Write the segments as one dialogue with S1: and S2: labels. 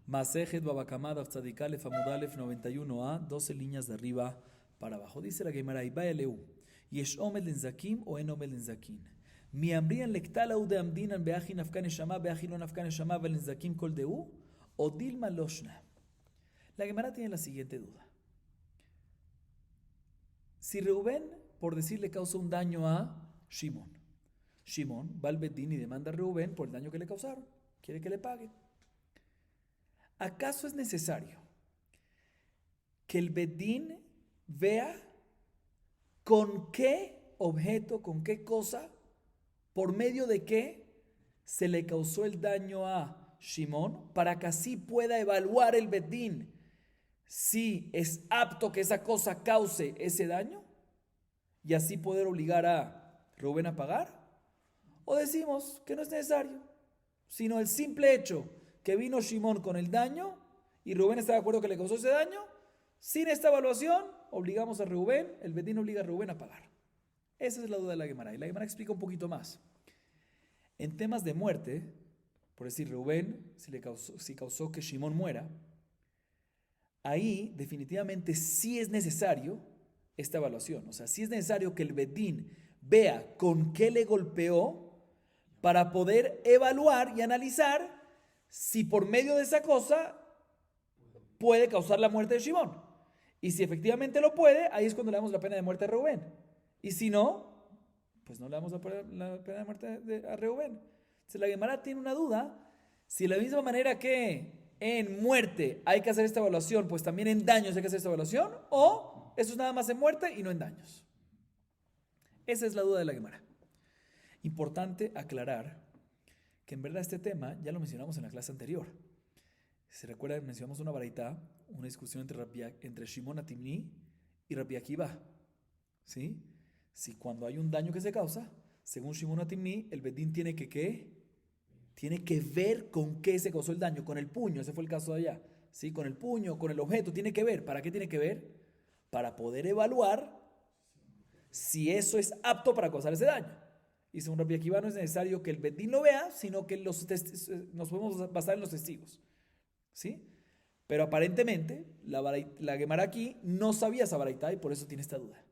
S1: Masejet Babakamad Aftzadikale Famudalef 91a, 12 líneas de arriba para abajo. Dice la Gemara, Ibayaleu, Yesh Omed Lenzakim o En Omed Lenzakim. Mi ambrian lectalau de amdinan beachin afkane shama, beachin afkane shama, Lenzakim kol deu, o Dilma Loshna. La Gemara tiene la siguiente duda. Si Reubén, por decirle, causa un daño a Shimón, Shimón va al Bedín y demanda a Reubén por el daño que le causaron, quiere que le pague. ¿Acaso es necesario que el Bedín vea con qué objeto, con qué cosa, por medio de qué se le causó el daño a Shimón, para que así pueda evaluar el Bedín si es apto que esa cosa cause ese daño y así poder obligar a Reubén a pagar? ¿O decimos que no es necesario, sino el simple hecho que vino Shimón con el daño y Reubén está de acuerdo que le causó ese daño? Sin esta evaluación, obligamos a Reubén, el Bedín obliga a Reubén a pagar. Esa es la duda de la Gemara. Y la Gemara explica un poquito más. En temas de muerte, por decir Reubén, si causó que Shimón muera, ahí definitivamente sí es necesario esta evaluación. O sea, sí es necesario que el Bedín vea con qué le golpeó para poder evaluar y analizar si por medio de esa cosa puede causar la muerte de Shimón. Y si efectivamente lo puede, ahí es cuando le damos la pena de muerte a Reubén. Y si no, pues no le damos la pena de muerte a Reubén. Entonces la Gemara tiene una duda, si de la misma manera que en muerte hay que hacer esta evaluación, pues también en daños hay que hacer esta evaluación, o eso es nada más en muerte y no en daños. Esa es la duda de la Gemara. Importante aclarar que en verdad este tema ya lo mencionamos en la clase anterior. Si se recuerdan, mencionamos una baraita, una discusión entre Shimon Atimni y Rabbi Akiva. ¿Sí? Si cuando hay un daño que se causa, según Shimon Atimni, el Bedín tiene que ¿qué? Tiene que ver con qué se causó el daño, con el puño, ese fue el caso de allá. ¿Sí? Con el puño, con el objeto, tiene que ver. ¿Para qué tiene que ver? Para poder evaluar si eso es apto para causar ese daño. Y según Rabbi Akiva no es necesario que el Bedín lo vea, sino que nos podemos basar en los testigos. ¿Sí? Pero aparentemente la Gemara aquí no sabía esa baraita y por eso tiene esta duda.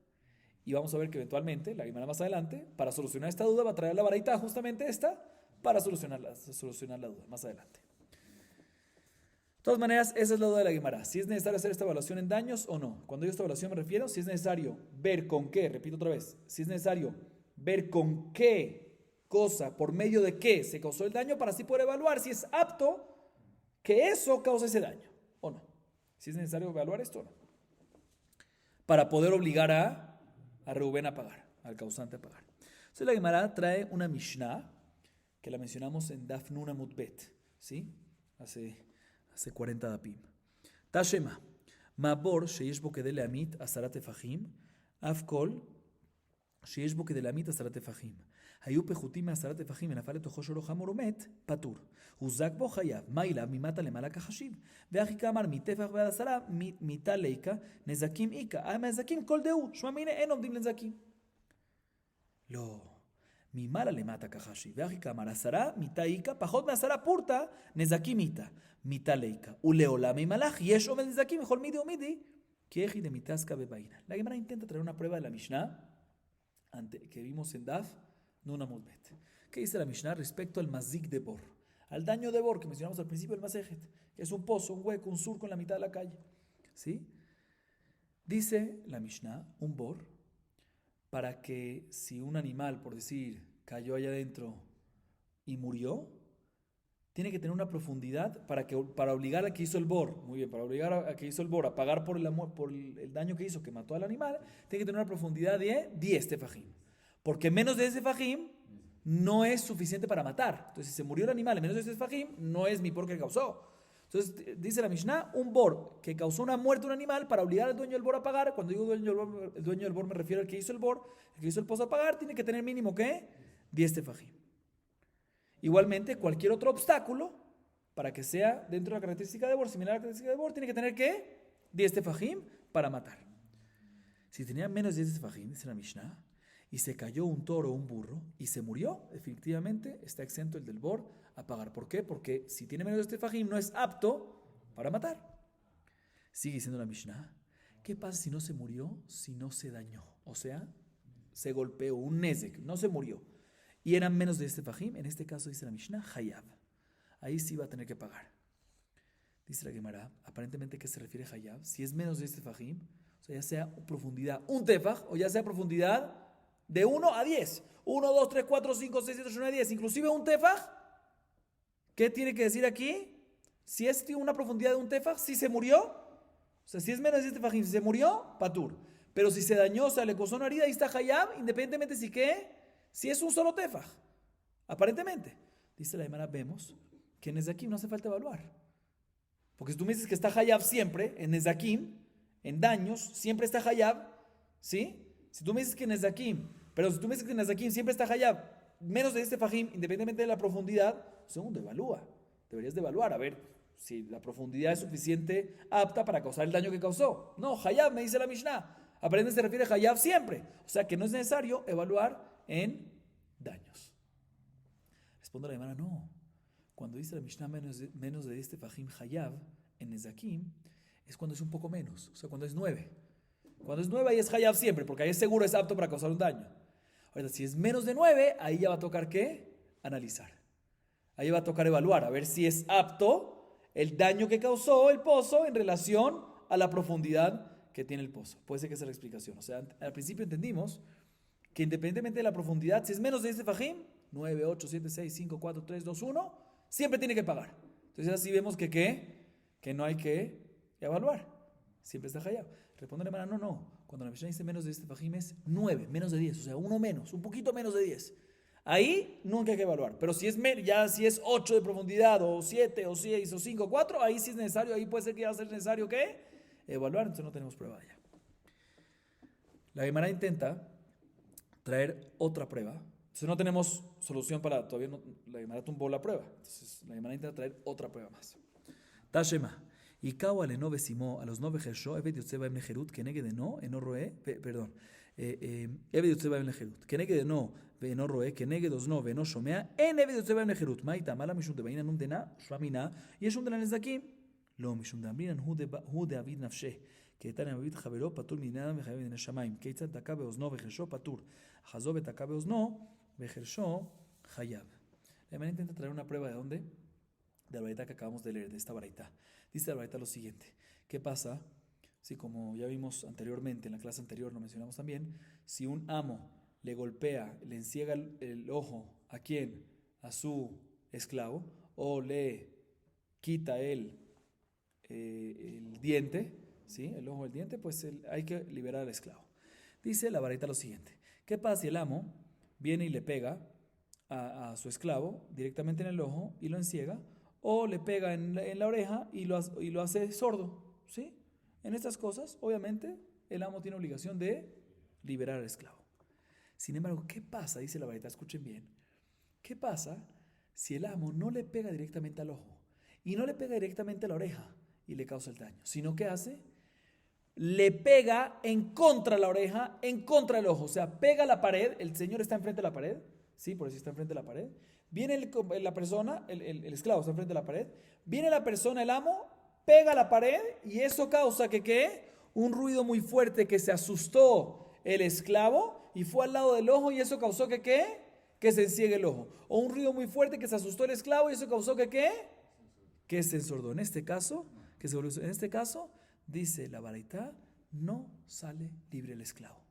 S1: Y vamos a ver que eventualmente la Gemara más adelante, para solucionar esta duda, va a traer la baraita justamente esta para solucionar la duda más adelante. De todas maneras, esa es la duda de la Gemara. Si es necesario hacer esta evaluación en daños o no. Cuando digo esta evaluación me refiero si es necesario ver con qué, repito otra vez, si es necesario ver con qué cosa, por medio de qué se causó el daño para así poder evaluar si es apto que eso cause ese daño o no. Si es necesario evaluar esto o no. Para poder obligar a Reubén a pagar, al causante a pagar. Entonces la Gemara trae una Mishnah que la mencionamos en Daf Nun Amud Bet, ¿sí? Hace 40 dapim. Tashema, Mabor sheyesh bo kedei le'amit asarat tefachim, Afkol sheyesh bo kedei le'amit asarat tefachim. היו פחותים מעשרת טפחים ונפל לתוכו שלו חמור ומת, פטור. הוזק בו חייב, מה אליו ממטה למעלה כחשיב. ואחי כאמר מטפח ועד עשרה, מיתה ליקה, נזקים איקה. המזקים כל דהו, שמע מיני אין עומדים לנזקים. לא, ממעלה למטה כחשיב. ואחי כאמר עשרה, מיתה איקה, פחות מעשרה פורטה, נזקים איתה. מיתה ליקה. ולעולם ממלאך יש עומד נזקים בכל מידי ומידי, כי איך היא דמיתסקה בבעינה. La Gemara intenta traer una prueba de la Mishnah que vimos en Daf Nun Amud Bet. ¿Qué dice la Mishnah respecto al mazik de bor? Al daño de bor que mencionamos al principio del Masejet, que es un pozo, un hueco, un surco en la mitad de la calle. ¿Sí? Dice la Mishnah, un bor, para que si un animal, por decir, cayó allá adentro y murió, tiene que tener una profundidad para obligar a que hizo el bor, muy bien, para obligar a que hizo el bor a pagar por el daño que hizo, que mató al animal, tiene que tener una profundidad de 10 tefajim. Porque menos de ese fajim no es suficiente para matar. Entonces, si se murió el animal en menos de ese fajim, no es mi por que causó. Entonces, dice la Mishnah, un bor que causó una muerte de un animal para obligar al dueño del bor a pagar. Cuando digo el dueño del bor me refiero al que hizo el bor, el que hizo el pozo a pagar, tiene que tener mínimo, ¿qué? 10 tefajim. Igualmente, cualquier otro obstáculo, para que sea dentro de la característica de bor, similar a la característica de bor, tiene que tener, ¿qué? 10 tefajim para matar. Si tenía menos de 10 tefajim, dice la Mishnah, y se cayó un toro o un burro y se murió, efectivamente está exento el del bor a pagar. ¿Por qué? Porque si tiene menos de este fajim no es apto para matar. Sigue diciendo la Mishnah. ¿Qué pasa si no se murió? Si no se dañó. O sea, se golpeó, un nezek, no se murió. Y eran menos de este fajim. En este caso dice la Mishnah, hayab. Ahí sí va a tener que pagar. Dice la Gemara, aparentemente, ¿qué se refiere hayab? Si es menos de este fajim, o sea, ya sea profundidad un tefaj, o ya sea profundidad de 1 a 10. 1, 2, 3, 4, 5, 6, 7, 8, 9, 10. Inclusive un tefaj. ¿Qué tiene que decir aquí? Si es una profundidad de un tefaj, si se murió, o sea, si es menos de este fajim, si se murió, patur. Pero si se dañó, o sea, le causó una herida, ahí está hayab, independientemente si es un solo tefaj. Aparentemente. Dice la Gemara, vemos que en Nezakim no hace falta evaluar. Porque si tú me dices que está hayab siempre, en Nezakim, en daños, siempre está hayab, ¿sí? Si tú me dices que en Nezakim, pero si tú me dices que en Nezakim siempre está hayab, menos de este fajim, independientemente de la profundidad, segundo, evalúa. Deberías de evaluar, a ver si la profundidad es suficiente, apta para causar el daño que causó. No, hayab, me dice la Mishnah. Aparentemente se refiere a hayab siempre. O sea que no es necesario evaluar en daños. Responde la Gemara, no. Cuando dice la Mishnah menos de este fajim hayab, en Nezakim, es cuando es un poco menos. O sea, cuando es 9. Cuando es 9 ahí es hayab siempre, porque ahí es seguro, es apto para causar un daño. Ahora, si es menos de 9, ahí ya va a tocar ¿qué? Analizar. Ahí va a tocar evaluar, a ver si es apto el daño que causó el pozo en relación a la profundidad que tiene el pozo. Puede ser que esa es la explicación. O sea, al principio entendimos que independientemente de la profundidad, si es menos de este fajim, 9, 8, 7, 6, 5, 4, 3, 2, 1, siempre tiene que pagar. Entonces así vemos que no hay que evaluar. Siempre está hayab. Responde la hermana, no. Cuando la Mishnah dice menos de este fajim es 9, menos de 10, o sea, uno menos, un poquito menos de 10. Ahí nunca hay que evaluar. Pero si es 8 de profundidad, o 7, o 6, o 5, 4, ahí sí es necesario, ahí puede ser que va a ser necesario ¿qué? Evaluar, entonces no tenemos prueba ya. La Gemara intenta traer otra prueba. Entonces no tenemos solución para, todavía no, la Gemara tumbó la prueba. Entonces la Gemara intenta traer otra prueba más. Tashema. Y Kawa le no besimó a los no vejersho, Eved Yotzeba en Lejerut, que negue de no, en roe, perdón. Eved Yotzeba en Lejerut, que negue de no, ve no roe, que negue dos no, ve no shomea, en Eved Yotzeba en Lejerut. Maita, mala mishum de baina num de na, shramina, y es un de la nezakim. Lo mishum de amrinan hu de avid nafshe. Que tan avid javero patur minada me javev en shamaim. Que itzat takabe osno vejersho patur. Hazobe takabe osno vejersho hayab. La manera intenta traer una prueba de dónde? De la baraita que acabamos de leer, de esta baraita. Dice la baraita lo siguiente. ¿Qué pasa? Si como ya vimos anteriormente, en la clase anterior lo mencionamos también, si un amo le golpea, le enciega el ojo, ¿a quién? A su esclavo, o le quita el diente, ¿sí? El ojo del diente, pues hay que liberar al esclavo. Dice la baraita lo siguiente. ¿Qué pasa si el amo viene y le pega a su esclavo directamente en el ojo y lo enciega? O le pega en la oreja y lo hace sordo, ¿sí? En estas cosas, obviamente, el amo tiene obligación de liberar al esclavo. Sin embargo, ¿qué pasa? Dice la baraita, escuchen bien. ¿Qué pasa si el amo no le pega directamente al ojo y no le pega directamente a la oreja y le causa el daño? Sino, ¿qué hace? Le pega en contra de la oreja, en contra del ojo. O sea, pega a la pared, el señor está enfrente de la pared, ¿sí? Por eso está enfrente de la pared. Viene la persona, el esclavo está enfrente de la pared. Viene la persona, el amo, pega a la pared y eso causa que ¿qué? Un ruido muy fuerte, que se asustó el esclavo y fue al lado del ojo y eso causó que ¿qué? Que se enciegue el ojo. O un ruido muy fuerte que se asustó el esclavo y eso causó que ¿qué? Que se ensordó. En este caso, dice la baraita, no sale libre el esclavo.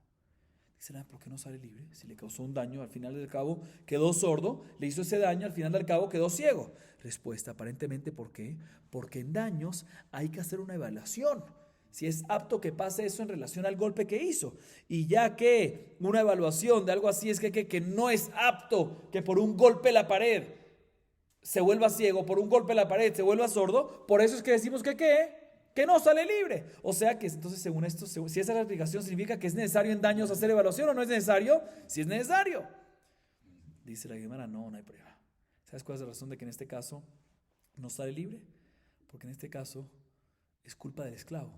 S1: ¿Por qué no sale libre? Si le causó un daño, al final del cabo quedó sordo, le hizo ese daño, al final del cabo quedó ciego. Respuesta, aparentemente, ¿por qué? Porque en daños hay que hacer una evaluación. Si es apto que pase eso en relación al golpe que hizo. Y ya que una evaluación de algo así es que no es apto que por un golpe a la pared se vuelva ciego, por un golpe a la pared se vuelva sordo, por eso es que decimos que no sale libre. O sea que entonces, según esto, si esa es la explicación, significa que es necesario en daños hacer evaluación o no es necesario. Si es necesario. Dice la Gemara, no hay prueba. ¿Sabes cuál es la razón de que en este caso no sale libre? Porque en este caso es culpa del esclavo.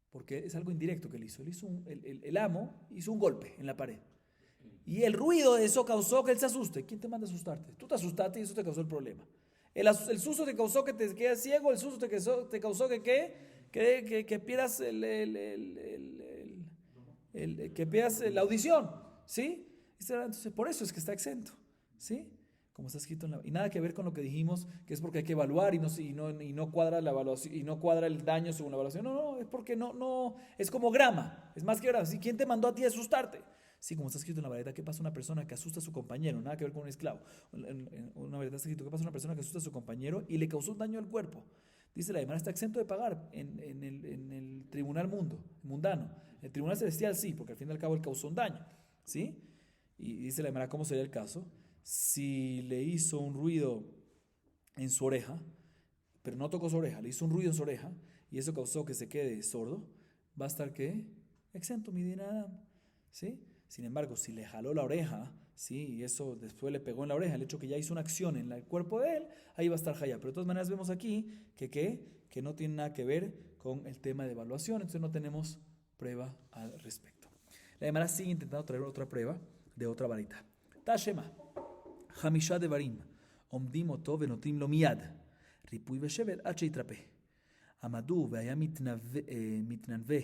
S1: Porque es algo indirecto que él hizo. El amo hizo un golpe en la pared. Y el ruido de eso causó que él se asuste. ¿Quién te manda a asustarte? Tú te asustaste y eso te causó el problema. El susto te causó que te quedes ciego, el susto te causó que pierdas que pierdas la audición, ¿sí? Entonces, por eso es que está exento, ¿sí? Como está escrito y nada que ver con lo que dijimos, que es porque hay que evaluar y no cuadra la evaluación y no cuadra el daño según la evaluación. No, es porque no, es como grama, es más que grama. ¿Sí? ¿Quién te mandó a ti a asustarte? Sí, como está escrito en la variedad, ¿qué pasa una persona que asusta a su compañero? Nada que ver con un esclavo. En una variedad está escrito, ¿qué pasa una persona que asusta a su compañero y le causó un daño al cuerpo? Dice la Gemara, está exento de pagar en el tribunal mundano. En el tribunal celestial sí, porque al fin y al cabo él causó un daño, ¿sí? Y dice la Gemara, ¿cómo sería el caso? Si le hizo un ruido en su oreja, pero no tocó su oreja, le hizo un ruido en su oreja y eso causó que se quede sordo, va a estar ¿qué? Exento, mi dinara, ¿sí? Sin embargo, si le jaló la oreja, ¿sí? Y eso después le pegó en la oreja, el hecho que ya hizo una acción en el cuerpo de él, ahí va a estar jaya. Pero de todas maneras vemos aquí que no tiene nada que ver con el tema de evaluación, entonces no tenemos prueba al respecto. La Gemara sigue intentando traer otra prueba de otra varita. Tashema. חמישה דברים עומדים אותו ונותנים לו מיד ריפוי ושבר עד שיתרפא. עמדו והיה מתנבא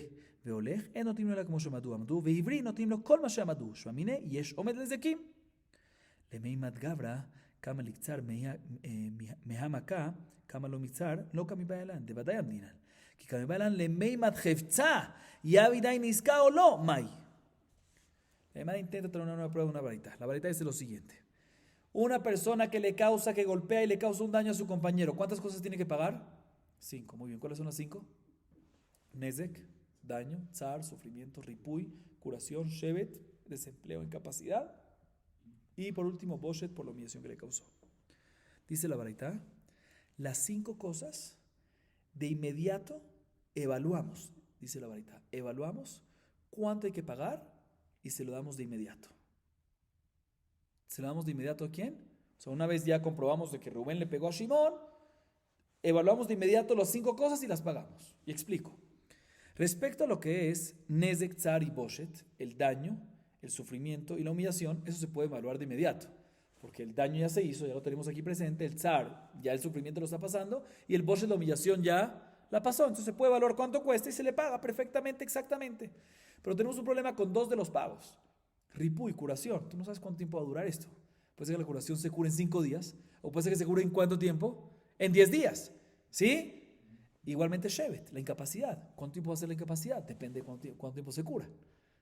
S1: והולך, אין נותנים לו אלא כמו שעמדו עמדו, ועברי נותנים לו כל מה שעמדו, שמאמיני יש עומד נזקים. למימד גברא כמה לקצר מהמכה, כמה לא מצר, לא כמבעלן, דוודאי המדינן. כי כמבעלן למימד חפצה, יבידי נזקה או לא, מהי? Además intenta traer una nueva prueba de una varita. La varita dice lo siguiente. Una persona que golpea y le causa un daño a su compañero, ¿cuántas cosas tiene que pagar? 5. Muy bien, ¿cuáles son las 5? Nezek, daño, tzar, sufrimiento, ripuy, curación, shevet, desempleo, incapacidad. Y por último, boshet, por la humillación que le causó. Dice la varita, las 5 cosas de inmediato evaluamos, dice la varita, evaluamos cuánto hay que pagar y se lo damos de inmediato. ¿Se lo damos de inmediato a quién? O sea, una vez ya comprobamos de que Rubén le pegó a Shimón, evaluamos de inmediato las 5 cosas y las pagamos. Y explico. Respecto a lo que es Nezek, Tzar y Boshet, el daño, el sufrimiento y la humillación, eso se puede evaluar de inmediato. Porque el daño ya se hizo, ya lo tenemos aquí presente, el Tzar, ya el sufrimiento lo está pasando, y el Boshet, la humillación ya la pasó. Entonces se puede evaluar cuánto cuesta y se le paga perfectamente, exactamente. Pero tenemos un problema con 2 de los pagos. Ripuy, curación. Tú no sabes cuánto tiempo va a durar esto. Puede ser que la curación se cure en 5 días, o puede ser que se cure en cuánto tiempo, en 10 días. ¿Sí? Igualmente Shevet, la incapacidad. ¿Cuánto tiempo va a ser la incapacidad? Depende de cuánto tiempo se cura.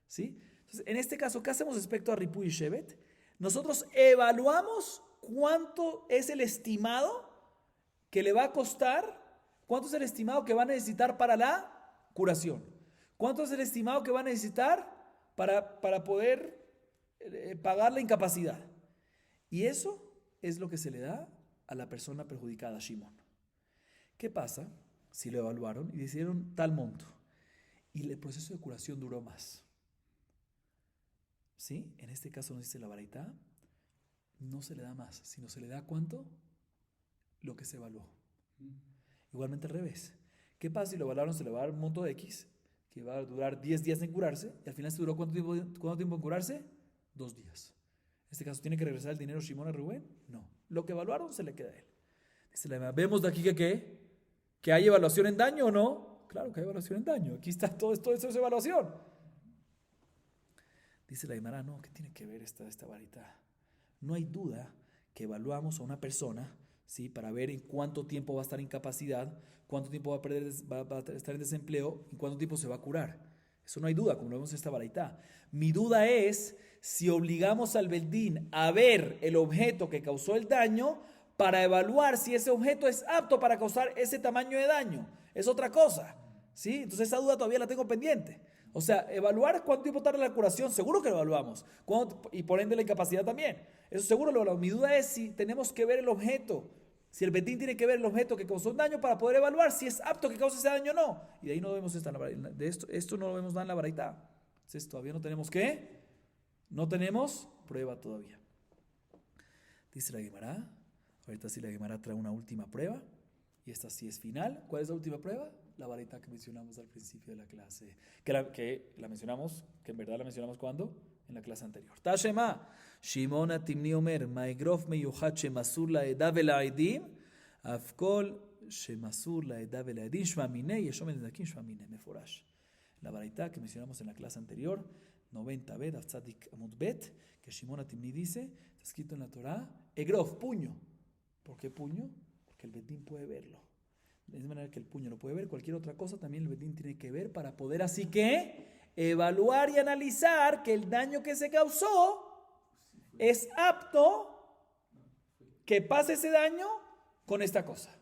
S1: ¿Sí? Entonces, en este caso, ¿qué hacemos respecto a Ripuy y Shevet? Nosotros evaluamos cuánto es el estimado que le va a costar, cuánto es el estimado que va a necesitar para la curación. ¿Cuánto es el estimado que va a necesitar para poder pagar la incapacidad? Y eso es lo que se le da a la persona perjudicada, Shimón. ¿Qué pasa si lo evaluaron y decidieron tal monto y el proceso de curación duró más? ¿Sí? En este caso nos dice la baraita, no se le da más, sino se le da ¿cuánto? Lo que se evaluó. Igualmente al revés. ¿Qué pasa si lo evaluaron? Se le va a dar un monto de X que va a durar 10 días en curarse, y al final se duró ¿cuánto tiempo en curarse? 2 días. En este caso, ¿tiene que regresar el dinero Shimón a Rubén? No. Lo que evaluaron se le queda a él. Dice la Gemara, ¿vemos de aquí que hay evaluación en daño o no? Claro que hay evaluación en daño. Aquí está todo esto es evaluación. Dice la Gemara, no, ¿qué tiene que ver esta varita? No hay duda que evaluamos a una persona, ¿sí? Para ver en cuánto tiempo va a estar en incapacidad, cuánto tiempo va a estar en desempleo, en cuánto tiempo se va a curar. Eso no hay duda, como lo vemos en esta baraita. Mi duda es si obligamos al Beldín a ver el objeto que causó el daño para evaluar si ese objeto es apto para causar ese tamaño de daño. Es otra cosa, ¿sí? Entonces esa duda todavía la tengo pendiente. O sea, evaluar cuánto tiempo tarda la curación, seguro que lo evaluamos. Y por ende la incapacidad también. Eso seguro lo evaluamos. Mi duda es si tenemos que ver el objeto. Si el Betín tiene que ver el objeto que causó un daño para poder evaluar si es apto que cause ese daño o no. Y de ahí no vemos esto no lo vemos nada en la baraita. Entonces todavía no tenemos ¿qué? No tenemos prueba todavía. Dice la Gemara. Ahorita sí la Gemara trae una última prueba. Y esta sí es final. ¿Cuál es la última prueba? La baraita que mencionamos al principio de la clase. Que la mencionamos, que en verdad la mencionamos ¿cuándo? En la clase anterior. Tashema. Shimon Timni Omer, Maegrof Meyuhat Shemasur Laedah Velaidim, Afkol shemasur la edad la edin shmamine y eshom el zakin shmamine meforash. La baraita que mencionamos en la clase anterior, 90b, Daf Tzadik Amud Bet, que Shimon Atimni dice, está escrito en la Torah, egrof, puño. ¿Por qué puño? Porque el Bedín puede verlo. De esa manera que el puño lo puede ver, cualquier otra cosa también el Bedín tiene que ver para poder así que evaluar y analizar que el daño que se causó es apto que pase ese daño con esta cosa.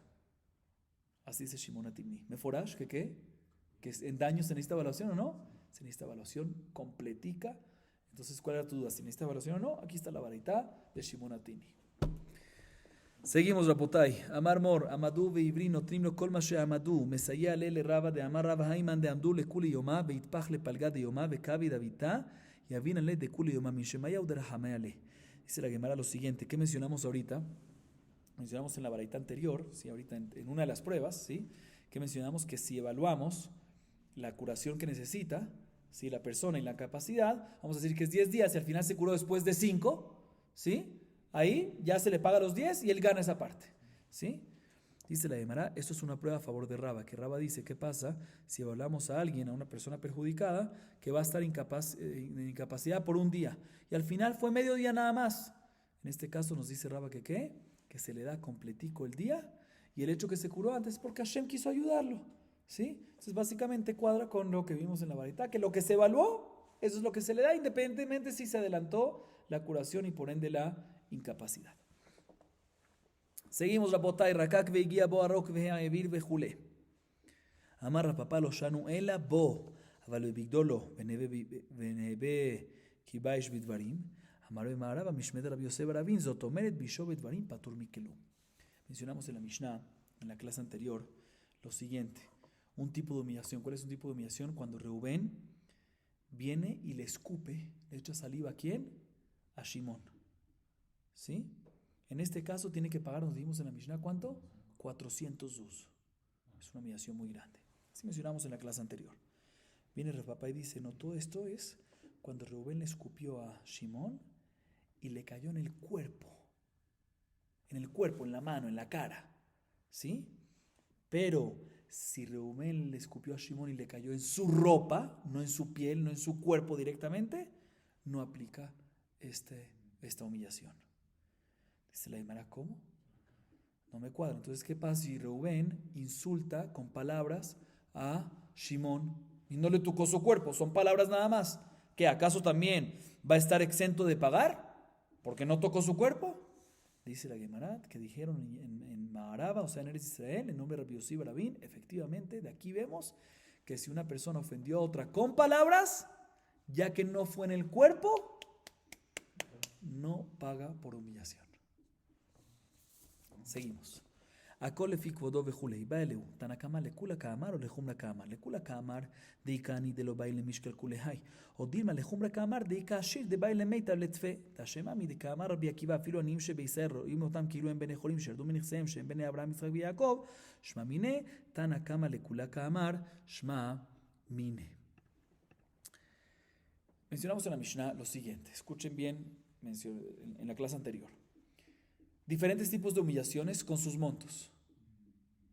S1: Así dice Shimon Atimni. ¿Meforash? ¿Que qué? ¿Que en daño se necesita evaluación o no? Se necesita evaluación completica. Entonces, ¿cuál era tu duda? ¿Si necesita evaluación o no? Aquí está la varita de Shimon Atimni. Seguimos, Rapotai. Amar Mor, Amadu ve'ivri notrim lo kol ma she'amadu, mesaya le raba de Amar Rava Haiman de Amdu le kuli yoma, ve'itpach le palga de yoma, ve'kavi davita, y avina le de kuli yoma, min shemaya uderahamaya le. Dice la Gemara lo siguiente, ¿qué mencionamos ahorita? Mencionamos en la baraita anterior, ¿sí? Ahorita en una de las pruebas, ¿sí? Que mencionamos que si evaluamos la curación que necesita, ¿sí? La persona y la capacidad, vamos a decir que es 10 días y al final se curó después de 5, ¿sí? Ahí ya se le paga los 10 y él gana esa parte, ¿sí? Dice la Gemara, esto es una prueba a favor de Raba, que Raba dice, ¿qué pasa si evaluamos a alguien, a una persona perjudicada, que va a estar en incapacidad por un día? Y al final fue medio día nada más. En este caso nos dice Raba que ¿qué? Que se le da completico el día y el hecho que se curó antes es porque Hashem quiso ayudarlo, ¿sí? Entonces básicamente cuadra con lo que vimos en la varita, que lo que se evaluó, eso es lo que se le da, independientemente si se adelantó la curación y por ende la incapacidad. Seguimos, Rabotai, Rakak veiguía bo arok vea evir vejule. Amar papá lo shanu ela bo, avalo bigdolo, venebe kibaish bidvarim. Mencionamos en la Mishnah, en la clase anterior, lo siguiente, un tipo de humillación. ¿Cuál es un tipo de humillación? Cuando Reubén viene y le escupe, le echa saliva ¿a quién? A Shimón. ¿Sí? En este caso tiene que pagar, nos dijimos en la Mishnah, ¿cuánto? 400 zuz. Es una humillación muy grande. Así mencionamos en la clase anterior. Viene el papá y dice, no, todo esto es cuando Reubén le escupió a Shimón y le cayó en el cuerpo, en la mano, en la cara, ¿sí? Pero si Reubén le escupió a Shimón y le cayó en su ropa, no en su piel, no en su cuerpo directamente, no aplica esta humillación. Dice la Gemara, ¿cómo? No me cuadra. Entonces, ¿qué pasa si Reubén insulta con palabras a Shimón y no le tocó su cuerpo? Son palabras nada más. ¿Qué acaso también va a estar exento de pagar porque no tocó su cuerpo? Dice la Gemara que dijeron en Maharaba, o sea en Eretz Israel, en nombre de Rabbi Yossi Barabín, efectivamente, de aquí vemos que si una persona ofendió a otra con palabras, ya que no fue en el cuerpo, no paga por humillación. Seguimos. הכל לפי כבודו וכולי, בא אלהו, תנא קמא לכולה כאמר או לחומרא כאמר? לכולה כאמר דאיכא אני דלא באי למשקל כולי היי, או דילמא לחומרא כאמר דאיכא עשיר דבאי למיתא לטפה. תשמע מדכאמר רבי עקיבא אפילו עניים שבישראל רואים אותם כאילו הם בני חולים שירדו מנכסיהם שהם בני אברהם יצחק ויעקב, שמע מיניה, תנא קמא לכולה כאמר, שמע מיניה. Mencionamos en la Mishnah lo siguiente, escuchen bien en la clase anterior. Diferentes tipos de humillaciones con sus montos.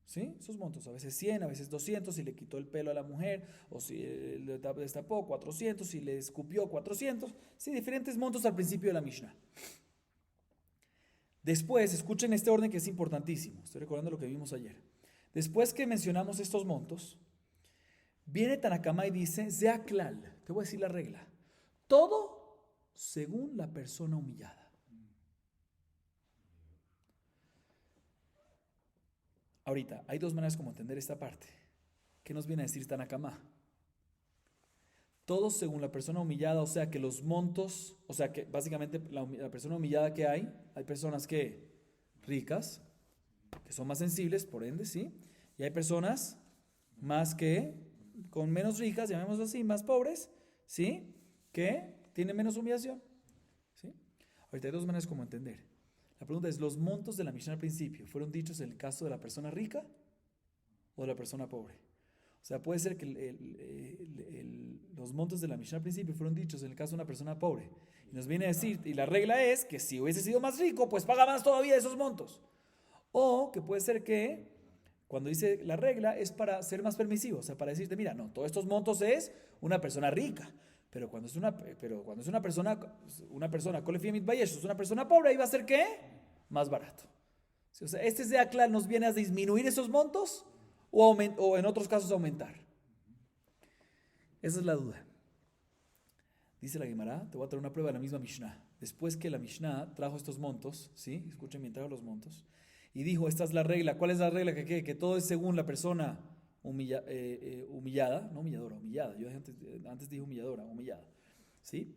S1: ¿Sí? Sus montos, a veces 100, a veces 200, si le quitó el pelo a la mujer, o si le destapó 400, si le escupió 400. Sí, diferentes montos al principio de la Mishnah. Después, escuchen este orden que es importantísimo. Estoy recordando lo que vimos ayer. Después que mencionamos estos montos, viene Tanakama y dice, Zea klal, te voy a decir la regla. Todo según la persona humillada. Ahorita, hay dos maneras como entender esta parte. ¿Qué nos viene a decir Tanakama? Todo según la persona humillada, o sea que los montos, o sea que básicamente la persona humillada que hay personas que ricas, que son más sensibles, por ende, ¿sí? Y hay personas más que, con menos ricas, llamémoslo así, más pobres, ¿sí? Que tienen menos humillación, ¿sí? Ahorita hay dos maneras como entender. La pregunta es, ¿los montos de la Mishnah al principio fueron dichos en el caso de la persona rica o de la persona pobre? O sea, puede ser que los montos de la Mishnah al principio fueron dichos en el caso de una persona pobre. Y nos viene a decir, y la regla es que si hubiese sido más rico, pues paga más todavía esos montos. O que puede ser que cuando dice la regla es para ser más permisivo, o sea, para decirte, mira, no, todos estos montos es una persona rica, pero cuando es una persona, Kolefia Mitbayesh, es una persona pobre, ahí va a ser ¿qué? Más barato. Sí, o sea, este de Akla nos viene a disminuir esos montos o en otros casos aumentar. Esa es la duda. Dice la Gemara, te voy a traer una prueba de la misma Mishnah. Después que la Mishnah trajo estos montos, ¿sí? Escuchen bien, trajo los montos. Y dijo, esta es la regla. ¿Cuál es la regla? Que todo es según la persona humillada, no humilladora, humillada. Yo antes dije humilladora, humillada. ¿Sí?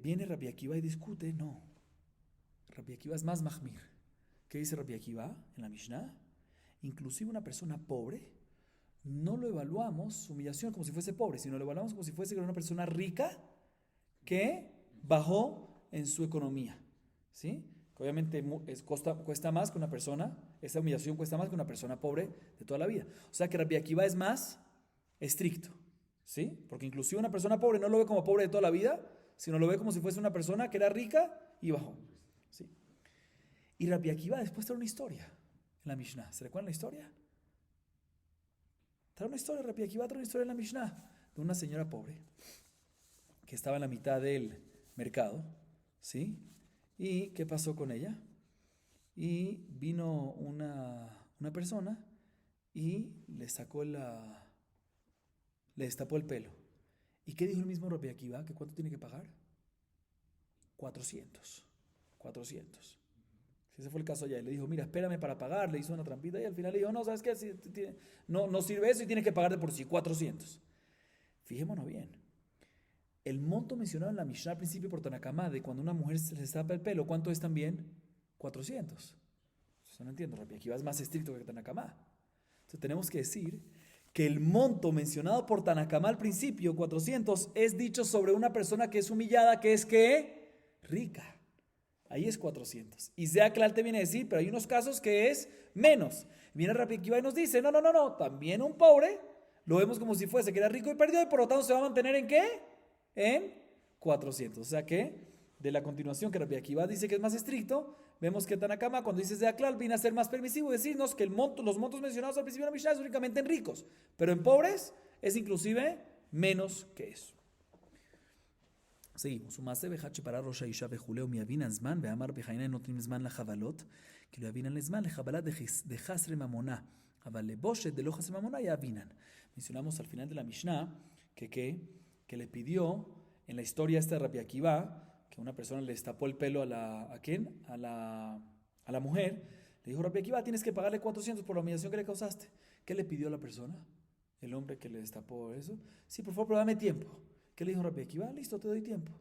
S1: Viene Rabbi Akiva y discute, no. Rabbi Akiva es más mahmir. ¿Qué dice Rabbi Akiva en la Mishnah? Inclusive una persona pobre, no lo evaluamos su humillación como si fuese pobre, sino lo evaluamos como si fuese una persona rica que bajó en su economía. ¿Sí? Obviamente cuesta más que una persona, esa humillación cuesta más que una persona pobre de toda la vida. O sea que Rabbi Akiva es más estricto, ¿sí? Porque inclusive una persona pobre no lo ve como pobre de toda la vida, sino lo ve como si fuese una persona que era rica y bajó, ¿sí? Y Rabbi Akiva después trae una historia en la Mishnah. ¿Se recuerdan la historia? Trae una historia, Rabbi Akiva trae una historia en la Mishnah de una señora pobre que estaba en la mitad del mercado, ¿sí? ¿Y qué pasó con ella? Y vino una persona y le destapó el pelo. ¿Y qué dijo el mismo Rabbi Akiva? ¿Que cuánto tiene que pagar? 400. Ese fue el caso allá. Y le dijo, mira, espérame para pagar. Le hizo una trampita y al final le dijo, no, ¿sabes qué? No sirve eso y tienes que pagar de por sí 400. Fijémonos bien. El monto mencionado en la Mishnah al principio por Tanakama de cuando una mujer se le destapa el pelo, ¿cuánto es también? 400. Eso no entiendo, Rabbi Akiva es más estricto que Tanakama. Entonces tenemos que decir que el monto mencionado por Tanakama al principio, 400, es dicho sobre una persona que es humillada, que es ¿qué? Rica. Ahí es 400. Y Zeaklal te viene a decir, pero hay unos casos que es menos. Viene Rabbi Akiva y nos dice, no, también un pobre lo vemos como si fuese que era rico y perdió y por lo tanto se va a mantener ¿en qué? En 400. O sea que, de la continuación que Rabbi Akiva dice que es más estricto, vemos que Tanakama cuando dice Zeaklal viene a ser más permisivo y decirnos que los montos mencionados al principio de la Mishnah es únicamente en ricos, pero en pobres es inclusive menos que eso. seguimos. ומעשה באחד שפרע ראש האישה וכולי, ומיבין זמן, ואמר בחיינה נותנים זמן לחבלות, כי לא יבינן לזמן לחבלה דחסרי ממונה, אבל לבושת דלא חסרי ממונה יבינן. Mencionamos al final de la Mishnah que le pidió en la historia esta de Rabbi Akiva que una persona le destapó el pelo ¿a quién? A la mujer. Le dijo, Rabbi Akiva, tienes que pagarle 400 por la humillación que le causaste. ¿Qué le pidió la persona? El hombre que le destapó eso. Sí, por favor, pero dame tiempo. ¿Qué le dijo Rabbi Akiva? Listo, te doy tiempo.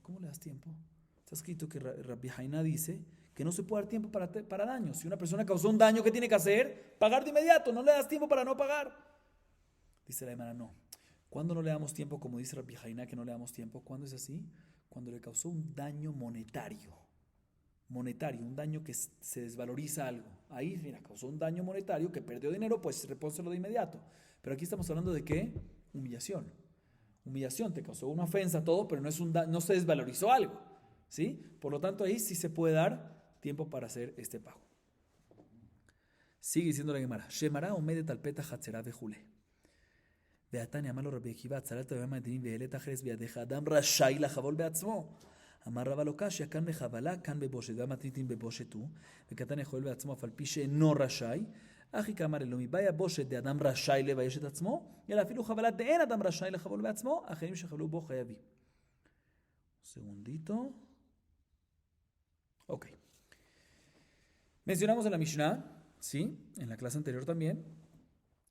S1: ¿Cómo le das tiempo? Está escrito que Rabbi Haina dice que no se puede dar tiempo para daños. Si una persona causó un daño, ¿qué tiene que hacer? Pagar de inmediato, no le das tiempo para no pagar. Dice la hermana, no. ¿Cuándo no le damos tiempo? Como dice Rabbi Haina que no le damos tiempo. ¿Cuándo es así? Cuando le causó un daño monetario, un daño que se desvaloriza algo. Ahí, mira, causó un daño monetario que perdió dinero, pues repónselo de inmediato. Pero aquí estamos hablando de ¿qué? Humillación, te causó una ofensa, todo, pero no se desvalorizó algo, ¿sí? Por lo tanto, ahí sí se puede dar tiempo para hacer este pago. Sigue diciendo la Gemara, Shemara omedet al peta hatzera vejule. Veatani amalo Rabbi Akiva, atzalat vema edinim ve'elet acheres biadeja adam rashai lachavol beatzmo. אמר רבא לא קשיא, כאן בחבלה, כאן בבושת, והמתניתין בבושת הוא, וקטן יכול בעצמו אף על פי שאינו רשאי, אחי כאמר אלו, מבאי הבושת דאדם רשאי לבייש את עצמו, אלא אפילו חבלה דאין אדם רשאי לחבול בעצמו, אחרים שחבלו בו חייבים. Segundito. Ok. Mencionamos en la Mishnah, ¿sí? En la clase anterior también,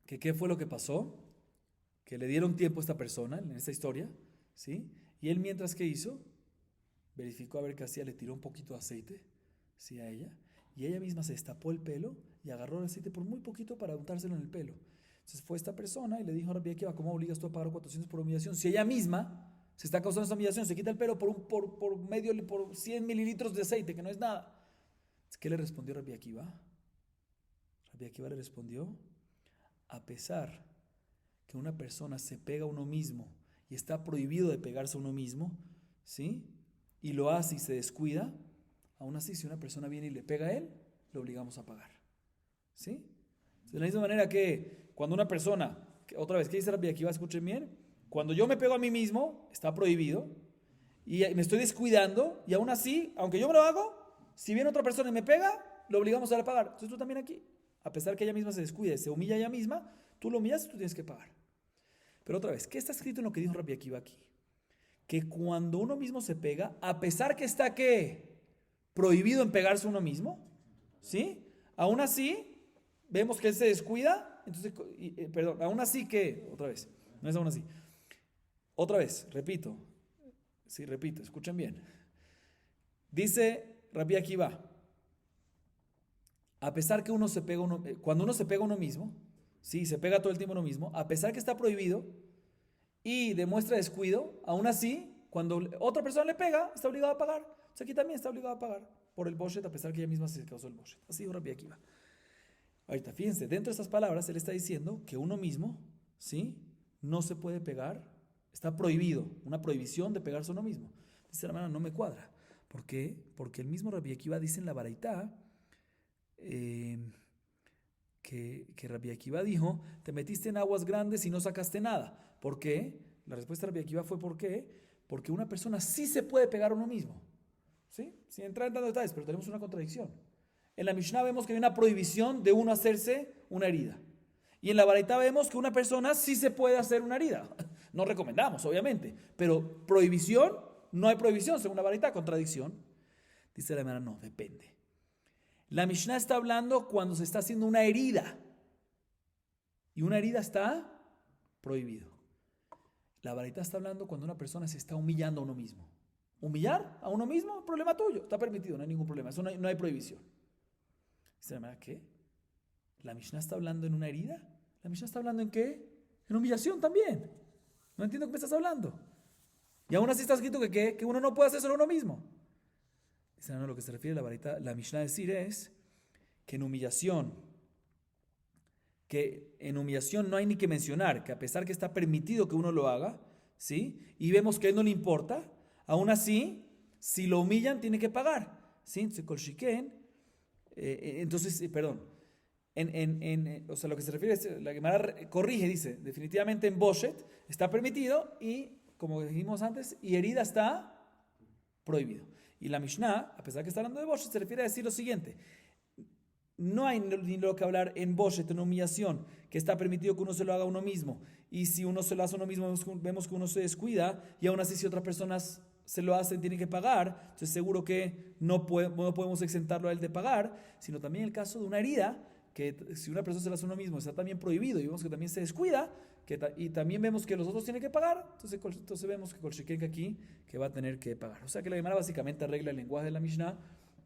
S1: que qué fue lo que pasó, que le dieron tiempo a esta persona en esta historia, ¿sí? Y él mientras que hizo, verificó a ver qué hacía, le tiró un poquito de aceite, ¿sí? A ella, y ella misma se destapó el pelo y agarró el aceite por muy poquito para untárselo en el pelo. Entonces fue esta persona y le dijo a Rabbi Akiva, ¿cómo obligas tú a pagar 400 por humillación? Si ella misma se está causando esa humillación, se quita el pelo por 100 mililitros de aceite, que no es nada. ¿Qué le respondió Rabbi Akiva? Rabbi Akiva le respondió, a pesar que una persona se pega a uno mismo y está prohibido de pegarse a uno mismo, ¿sí? Y lo hace y se descuida, aún así, si una persona viene y le pega a él, lo obligamos a pagar. ¿Sí? De la misma manera que cuando una persona, otra vez, ¿qué dice Rabbi Akiva? Escuchen bien. Cuando yo me pego a mí mismo, está prohibido, y me estoy descuidando, y aún así, aunque yo me lo hago, si viene otra persona y me pega, lo obligamos a pagar. Entonces tú también aquí, a pesar que ella misma se descuida y se humilla ella misma, tú lo humillas y tú tienes que pagar. Pero otra vez, ¿qué está escrito en lo que dijo Rabbi Akiva aquí? Que cuando uno mismo se pega, a pesar que está ¿qué? Prohibido en pegarse uno mismo, ¿sí? Aún así, vemos que él se descuida, entonces, perdón, aún así que, otra vez, no es aún así. Otra vez, repito, escuchen bien. Dice Rabbi Akiva, a pesar que uno se pega cuando uno se pega a uno mismo, sí, se pega todo el tiempo a uno mismo, a pesar que está prohibido y demuestra descuido, aún así, cuando otra persona le pega, está obligado a pagar. O sea, aquí también está obligado a pagar por el boshet, a pesar que ella misma se causó el boshet. Así dijo Rabbi Akiva. Ahorita, fíjense, dentro de estas palabras, él está diciendo que uno mismo, ¿sí? No se puede pegar, está prohibido, una prohibición de pegarse a uno mismo. Dice la hermana, no me cuadra. ¿Por qué? Porque el mismo Rabbi Akiva dice en la Baraitá, que Rabbi Akiva dijo, te metiste en aguas grandes y no sacaste nada. ¿Por qué? La respuesta de Rabbi Akiva fue ¿por qué? Porque una persona sí se puede pegar a uno mismo. ¿Sí? Sin entrar en tantos detalles, pero tenemos una contradicción. En la Mishnah vemos que hay una prohibición de uno hacerse una herida. Y en la Baraitá vemos que una persona sí se puede hacer una herida. No recomendamos, obviamente, pero prohibición, no hay prohibición según la Baraitá, contradicción. Dice la hermana, no, depende. La Mishnah está hablando cuando se está haciendo una herida. Y una herida está prohibido. La Baraitá está hablando cuando una persona se está humillando a uno mismo. Humillar a uno mismo, problema tuyo, está permitido, no hay ningún problema, eso no hay prohibición. Dice la hermana, ¿qué? ¿La Mishnah está hablando en una herida? ¿La Mishnah está hablando en qué? En humillación también. No entiendo qué me estás hablando. Y aún así está escrito que uno no puede hacer solo uno mismo. Dice, no, lo que se refiere a la Baraitá, la Mishnah decir es que en humillación no hay ni que mencionar, que a pesar que está permitido que uno lo haga, ¿sí? Y vemos que a él no le importa, aún así, si lo humillan, tiene que pagar, ¿sí? Entonces, perdón, o sea, lo que se refiere es, la Gemara corrige, dice, definitivamente en Boshet está permitido y, como dijimos antes, y herida está prohibido. Y la Mishnah, a pesar que está hablando de Boshet, se refiere a decir lo siguiente, no hay ni lo que hablar en Boshet, en humillación, que está permitido que uno se lo haga a uno mismo. Y si uno se lo hace a uno mismo, vemos que uno se descuida, y aún así si otras personas se lo hacen, tienen que pagar. Entonces seguro que no podemos exentarlo a él de pagar, sino también el caso de una herida, que si una persona se la hace a uno mismo, está también prohibido, y vemos que también se descuida, y también vemos que los otros tienen que pagar, entonces vemos que Kolsheken aquí, que va a tener que pagar. O sea que la Gemara básicamente arregla el lenguaje de la Mishnah,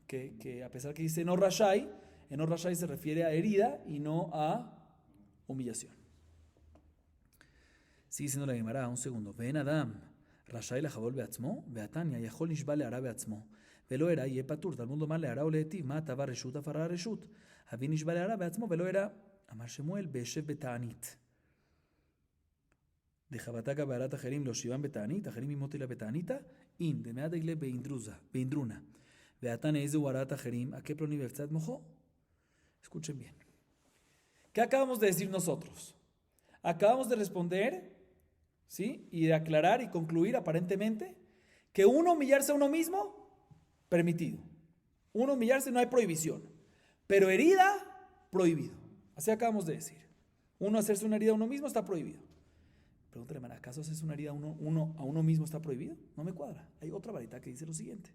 S1: que a pesar que dice no rashai, en no rashai se refiere a herida y no a humillación. Sigue diciendo la Gemara, un segundo. Ven Adam, rashai לחבול בעצמו, והתניא יכול נשבע להרע בעצמו, ולא הרע יהיה פטור. תלמוד לומר להרע ולהיטיב, מה הטבה רשות הפרה רשות? אבי נשבע להרע בעצמו ולא הרע. אמר שמואל, בהשב בתענית. דחבטה גברת אחרים לא שיבם בתענית, אחרים ימותי לה בתעניתה, אין, דמאה דגלה באינדרונה. והתניא איזו הרעת אחרים, הקפלוני בהפצת מוחו. Escuchen bien. ¿Qué acabamos de decir nosotros? Acabamos de responder, ¿sí? Y de aclarar y concluir aparentemente que uno humillarse a uno mismo, permitido. Uno humillarse no hay prohibición. Pero herida, prohibido. Así acabamos de decir. Uno hacerse una herida a uno mismo está prohibido. Pregúntale, hermana, ¿acaso hacerse una herida a uno mismo está prohibido? No me cuadra. Hay otra varita que dice lo siguiente.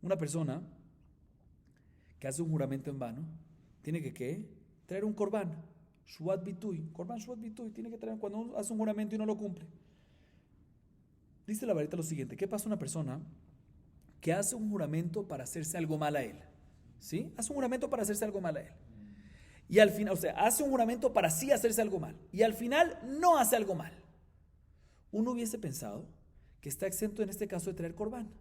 S1: Una persona que hace un juramento en vano, tiene que ¿qué? Traer un corbán, Shuvat Bituy, corbán Shuvat Bituy, tiene que traer cuando uno hace un juramento y no lo cumple. Dice la varita lo siguiente, ¿qué pasa una persona que hace un juramento para hacerse algo mal a él? ¿Sí? Hace un juramento para hacerse algo mal a él. Y al final, o sea, hace un juramento para sí hacerse algo mal. Y al final no hace algo mal. Uno hubiese pensado que está exento en este caso de traer corbán.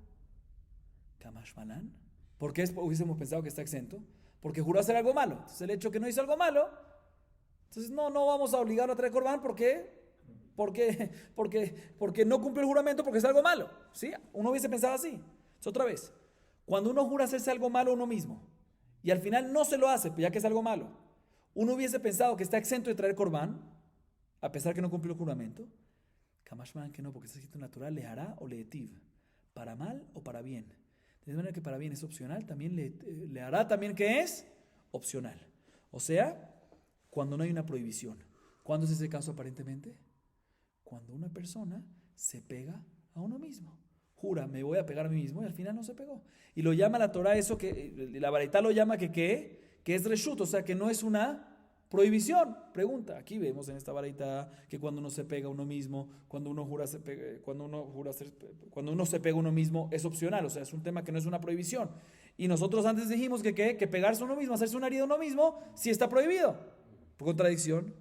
S1: Kamash Malan. ¿Por qué hubiésemos pensado que está exento? Porque juró hacer algo malo. Entonces el hecho que no hizo algo malo, entonces no vamos a obligarlo a traer corbán. ¿Por qué? Porque no cumple el juramento porque es algo malo. ¿Sí? Uno hubiese pensado así. Entonces, otra vez, Cuando uno jura hacerse algo malo a uno mismo y al final no se lo hace, ya que es algo malo, uno hubiese pensado que está exento de traer corbán, a pesar que no cumplió el juramento. Kamashman que no, porque está escrito natural, le hará o le etiv, para mal o para bien. De manera que para bien es opcional, también le hará también que es opcional. O sea, cuando no hay una prohibición. ¿Cuándo es ese caso aparentemente? Cuando una persona se pega a uno mismo. Jura, me voy a pegar a mí mismo y al final no se pegó. Y lo llama la Torah eso que, la Baraita lo llama que es reshut, o sea que no es una prohibición. Pregunta, aquí vemos en esta Baraita que cuando uno se pega a uno mismo, cuando uno se pega a uno mismo es opcional, o sea, es un tema que no es una prohibición. Y nosotros antes dijimos que pegarse a uno mismo, hacerse una herida a uno mismo, sí está prohibido. Por contradicción,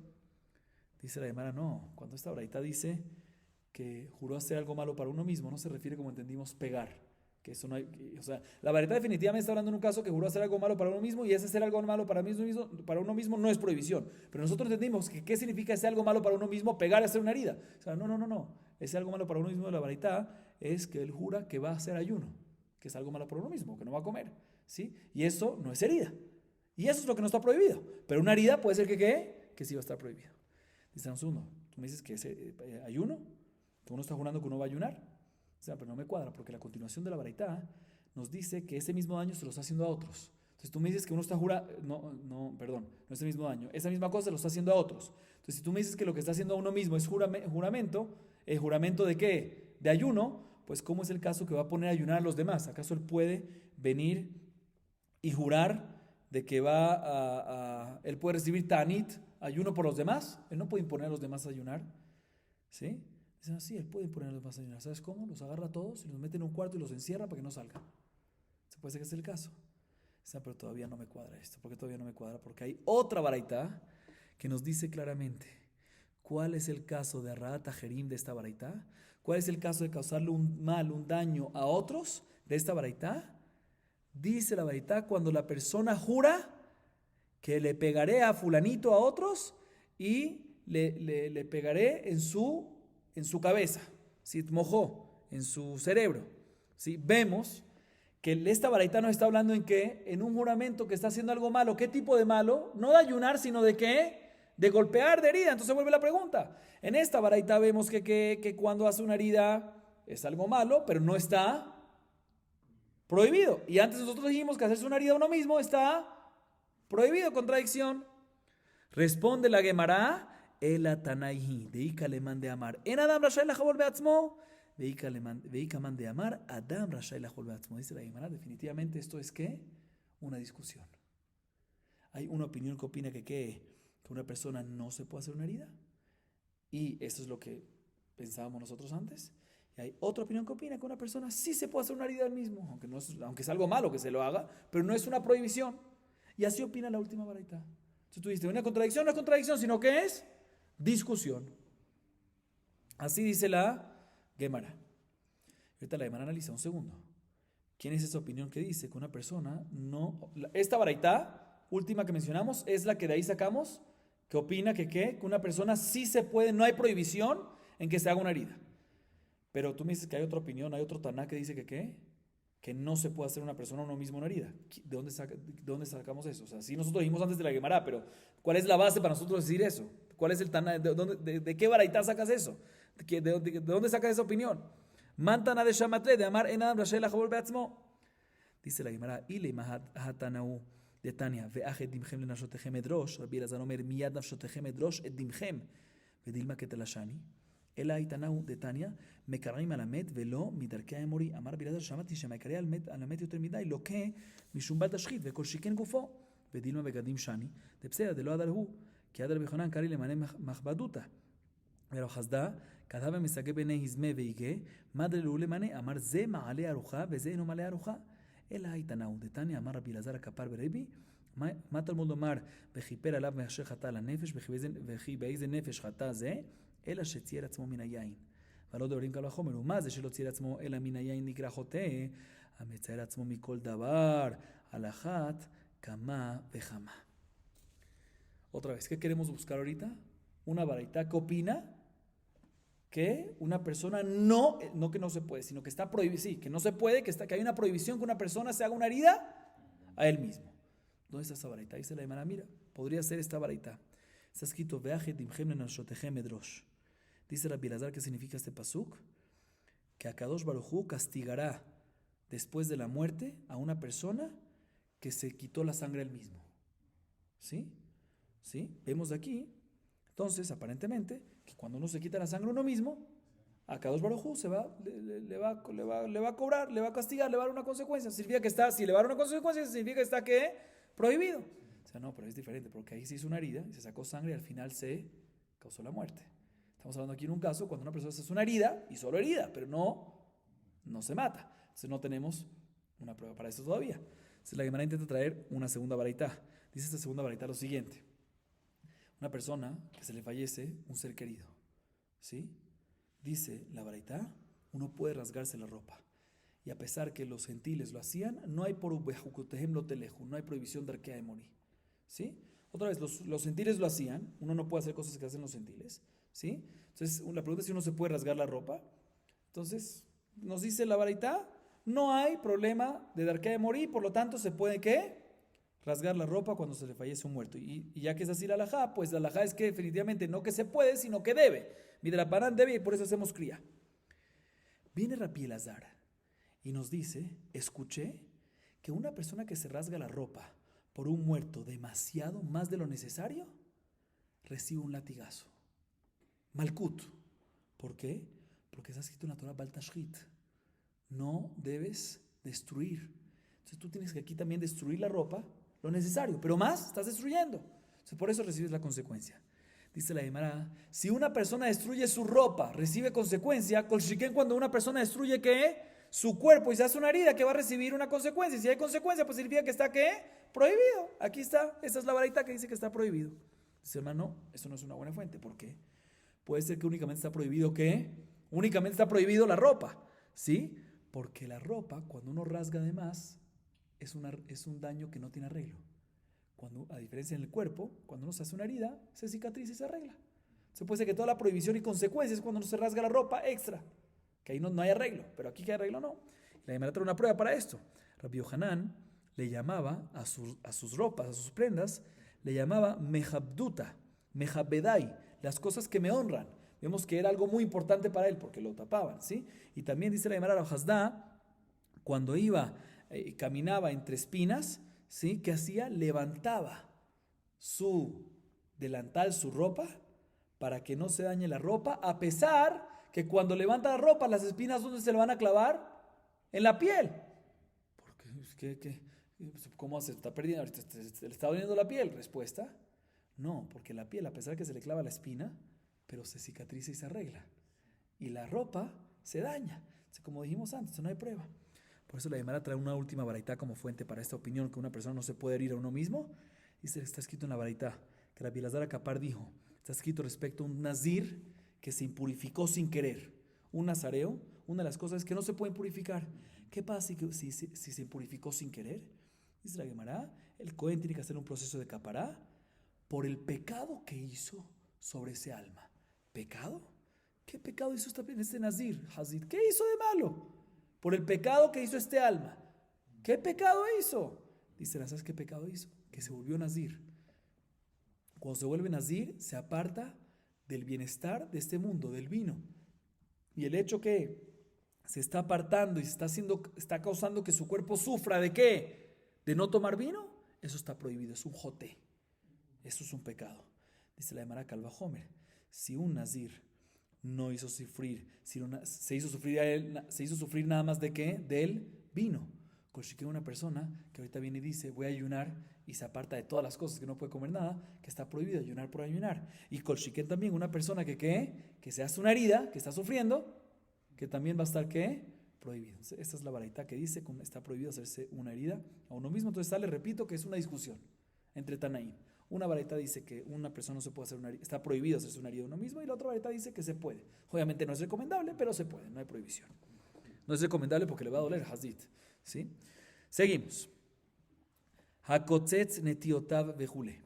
S1: dice la Gemara, no, cuando esta Baraita dice que juró hacer algo malo para uno mismo, no se refiere como entendimos pegar, que eso no hay, o sea, la Baraita definitivamente está hablando en un caso que juró hacer algo malo para uno mismo y ese hacer algo malo para uno mismo no es prohibición, pero nosotros entendimos que qué significa ese algo malo para uno mismo, pegar y hacer una herida, o sea, no, ese algo malo para uno mismo de la Baraita es que él jura que va a hacer ayuno, que es algo malo para uno mismo, que no va a comer, ¿sí? Y eso no es herida, y eso es lo que no está prohibido, pero una herida puede ser que sí va a estar prohibido. Dice un segundo, tú me dices que ese ayuno, que uno está jurando que uno va a ayunar, o sea, pero no me cuadra, porque la continuación de la Baraita nos dice que ese mismo daño se lo está haciendo a otros. Entonces tú me dices que uno está jurando, no ese mismo daño, esa misma cosa se lo está haciendo a otros. Entonces si tú me dices que lo que está haciendo a uno mismo es juramento, ¿el juramento de qué? De ayuno, pues ¿cómo es el caso que va a poner a ayunar a los demás? ¿Acaso él puede venir y jurar de que él puede recibir tanit, ayuno por los demás? Él no puede imponer a los demás a ayunar, ¿sí? Dicen así, él puede imponer a los demás a ayunar. ¿Sabes cómo? Los agarra a todos y los mete en un cuarto y los encierra para que no salgan. Se puede ser que es el caso. Dicen, pero todavía no me cuadra esto. ¿Por qué todavía no me cuadra? Porque hay otra baraita que nos dice claramente cuál es el caso de Arrat Tajerim de esta baraita, cuál es el caso de causarle un mal, un daño a otros de esta baraita. Dice la baraita cuando la persona jura que le pegaré a fulanito a otros y le pegaré en su cabeza, ¿sí? Mojó en su cerebro, ¿sí? Vemos que esta baraita nos está hablando en un juramento que está haciendo algo malo. ¿Qué tipo de malo? No de ayunar, sino de qué, de golpear, de herida. Entonces vuelve la pregunta. En esta baraita vemos que cuando hace una herida es algo malo, pero no está prohibido. Y antes nosotros dijimos que hacerse una herida a uno mismo está prohibido, contradicción. Responde la Gemara, el Atanaihi, deika le mande amar. En Adam Rashai la Jabol Beatzmo, deika mande amar, Adam Rashai la Jabol Beatzmo. Dice la Gemara, definitivamente esto es ¿qué? Una discusión. Hay una opinión que opina que una persona no se puede hacer una herida. Y esto es lo que pensábamos nosotros antes. Y hay otra opinión que opina que una persona sí se puede hacer una herida al mismo, aunque es algo malo que se lo haga, pero no es una prohibición. Y así opina la última baraita. Entonces tú dices, una contradicción no es contradicción, sino que es discusión. Así dice la Gemara. Ahorita la Gemara analiza un segundo. ¿Quién es esa opinión que dice que una persona no... Esta baraita última que mencionamos es la que de ahí sacamos, que opina que una persona sí se puede, no hay prohibición en que se haga una herida. Pero tú me dices que hay otra opinión, hay otro taná que dice que no se puede hacer una persona a uno mismo una herida. ¿De dónde sacamos eso? O sea, sí nosotros dijimos antes de la Gemara, pero ¿cuál es la base para nosotros decir eso? ¿Cuál es el taná? ¿De qué baraita sacas eso? ¿De dónde sacas esa opinión? Mantana de Shamatle, de Amar Enam Rashel Ajabol Beatzmo. Dice la Gemara, Ile Mahatanau de Tania, Ve'ach Edimchem Lenashotechem Edrosh, Rabbi Elazar Omer, Miyad Nafshotechem Edrosh Edimchem, Vedilma Ketelashani. אלא איתנאו דתניא, מקראים על המת ולא מדרכי האמורי. אמר רבי אלעזר, שמעתי שהמקרא על המת יותר מדי, לוקה משום בל תשחית, וכל שיכן גופו. ודילמה בגדים שני, דבסדר דלא עד הוא, כי עד רבי יוחנן קרא למענה מכבדותא. ולא חסדה, כתב המסגה ביני הזמה ויגה, מדללו למענה, אמר זה מעלה ארוחה וזה אינו מעלה ארוחה. אלא איתנאו דתניא, אמר רבי אלעזר הכפר ברבי, מה תלמוד לומר, וכיפר עליו מאשר חטא לנפש, וכי באיזה נפש חטא זה? אלא שצייר עצמו מן היין. ולא דברים קל וחומר, ומה זה שלא צייר עצמו אלא מן היין נקרא חוטא, המצייר עצמו מכל דבר, על אחת כמה וכמה. Otra vez, ¿qué queremos buscar ahorita? Una baraita que opina que una persona no que no se puede, sino que está prohibido, sí, que no se puede, que hay una prohibición que una persona se haga una herida a él mismo. ¿Dónde está esta baraita? Dice la Gemara, mira, podría ser esta baraita. Está escrito, Veajet dimhem lenashotechem edrosh. Dice Rabbi Elazar, ¿qué significa este pasuk? Que Akadosh Baruj Hu castigará después de la muerte a una persona que se quitó la sangre él mismo. ¿Sí? ¿Sí? Vemos aquí, entonces, aparentemente, que cuando uno se quita la sangre uno mismo, Akadosh Baruj Hu le va a cobrar, le va a castigar, le va a dar una consecuencia. Significa que está, si le va a dar una consecuencia, significa que está, ¿qué? Prohibido. O sea, no, pero es diferente, porque ahí se hizo una herida y se sacó sangre y al final se causó la muerte. Estamos hablando aquí en un caso cuando una persona se hace una herida y solo herida, pero no se mata. Entonces no tenemos una prueba para eso todavía. Entonces la Gemara intenta traer una segunda baraita. Dice esta segunda baraita lo siguiente. Una persona que se le fallece un ser querido, ¿sí? Dice la baraita, uno puede rasgarse la ropa. Y a pesar que los gentiles lo hacían, no hay no hay prohibición de arquea de morir. ¿Sí? Otra vez, los gentiles lo hacían, uno no puede hacer cosas que hacen los gentiles. ¿Sí? Entonces, la pregunta es si uno se puede rasgar la ropa. Entonces, nos dice la baraita, no hay problema de arquea de morir, por lo tanto, se puede, ¿qué? Rasgar la ropa cuando se le fallece un muerto. Y ya que es así la halajá, pues la halajá es que definitivamente no que se puede, sino que debe. Midrabanan debe y por eso hacemos cría. Viene Rabbi Elazar y nos dice, escuché que una persona que se rasga la ropa por un muerto demasiado más de lo necesario, recibe un latigazo. Malkut. ¿Por qué? Porque está escrito en la Torah Bal Tashchit. No debes destruir. Entonces tú tienes que aquí también destruir la ropa, lo necesario, pero más estás destruyendo. Entonces por eso recibes la consecuencia. Dice la Gemara, si una persona destruye su ropa, recibe consecuencia, cuando una persona destruye ¿qué? Su cuerpo y se hace una herida, que va a recibir una consecuencia. Y si hay consecuencia, pues significa que está ¿qué? Prohibido. Aquí está, esta es la baraita que dice que está prohibido. Dice hermano, eso no es una buena fuente. ¿Por qué? Puede ser que únicamente está prohibido ¿qué? Únicamente está prohibido la ropa. ¿Sí? Porque la ropa, cuando uno rasga de más, es un daño que no tiene arreglo. Cuando, a diferencia en el cuerpo, cuando uno se hace una herida, se cicatriza y se arregla. Se puede ser que toda la prohibición y consecuencias es cuando uno se rasga la ropa extra, que ahí no hay arreglo, pero aquí que hay arreglo no. La Gemara trae una prueba para esto. Rabbi Yohanan le llamaba a sus ropas, a sus prendas, le llamaba mehabduta, mehabedai, las cosas que me honran. Vemos que era algo muy importante para él porque lo tapaban, ¿sí? Y también dice la Gemara Rabhasda, cuando caminaba entre espinas, ¿sí? ¿Qué hacía? Levantaba su delantal, su ropa, para que no se dañe la ropa, a pesar que cuando levanta la ropa, las espinas, ¿dónde se le van a clavar? En la piel. Porque, ¿cómo se está perdiendo? Ahorita le está doliendo la piel. Respuesta, no, porque la piel, a pesar que se le clava la espina, pero se cicatriza y se arregla. Y la ropa se daña. Como dijimos antes, no hay prueba. Por eso la Gemara trae una última baraita como fuente para esta opinión que una persona no se puede herir a uno mismo. Dice, está escrito en la baraita que Rabbi Elazar Akapar dijo, está escrito respecto a un nazir que se impurificó sin querer. Un nazareo, una de las cosas es que no se puede purificar. ¿Qué pasa si se impurificó sin querer? Dice la Gemara, el Cohen tiene que hacer un proceso de capará por el pecado que hizo sobre ese alma. ¿Pecado? ¿Qué pecado hizo este nazir? Hazid, ¿qué hizo de malo? Por el pecado que hizo este alma. ¿Qué pecado hizo? Dice, ¿sabes qué pecado hizo? Que se volvió nazir. Cuando se vuelve nazir, se aparta del bienestar de este mundo, del vino. Y el hecho que se está apartando y está causando que su cuerpo sufra, ¿de qué? ¿De no tomar vino? Eso está prohibido, es un joté. Eso es un pecado. Dice la Gemara Kal Vajomer, si un nazir no hizo sufrir, se hizo sufrir nada más de qué? Del vino. Colchiquén, una persona que ahorita viene y dice, voy a ayunar y se aparta de todas las cosas que no puede comer nada, que está prohibido ayunar por ayunar. Y colchiquén también, una persona que se hace una herida, que está sufriendo, que también va a estar ¿qué? Prohibido. Esta es la baraita que dice que está prohibido hacerse una herida a uno mismo. Entonces repito que es una discusión entre Tanaín. Una baraita dice que una persona no se puede hacer una herida, está prohibido hacerse una herida a uno mismo, y la otra baraita dice que se puede. Obviamente no es recomendable, pero se puede, no hay prohibición. No es recomendable porque le va a doler hazit, ¿sí? Seguimos. Hakotzetz netiotav vejule.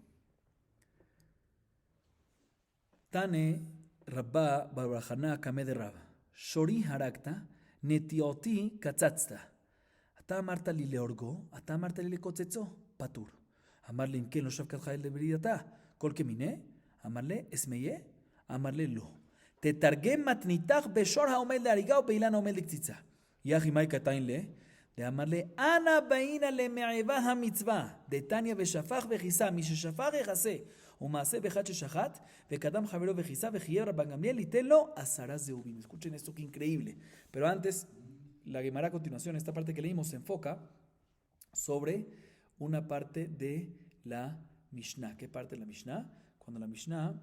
S1: Tane Rabba Barbarajana Kame de Rabba. Shori harakta, netioti katzatzta. Ata amarta li leorgo, ata amarta li lekotzetzo, patur. Amarle imken lo shavkat jael de beridata. Kol kemine, amarle esmeye, amarle lo. Tetargem matnitach beshor haomel de arigao beilan haomel de ktzitza. Yahi mai katain le, de amarle ana baina le me'eva hamitzvah. De tanya beshafach vechisa, misheshafach echase. ומעשה באחד ששחט, וקדם חברו וכיסה, וחייב רבן גמליאל, ייתן לו 10 זהובים. Escuchen esto, que increíble. Pero antes, la Gemara a continuación, esta parte que leímos, se enfoca sobre una parte de la Mishnah. ¿Qué parte de la Mishnah? Cuando la Mishnah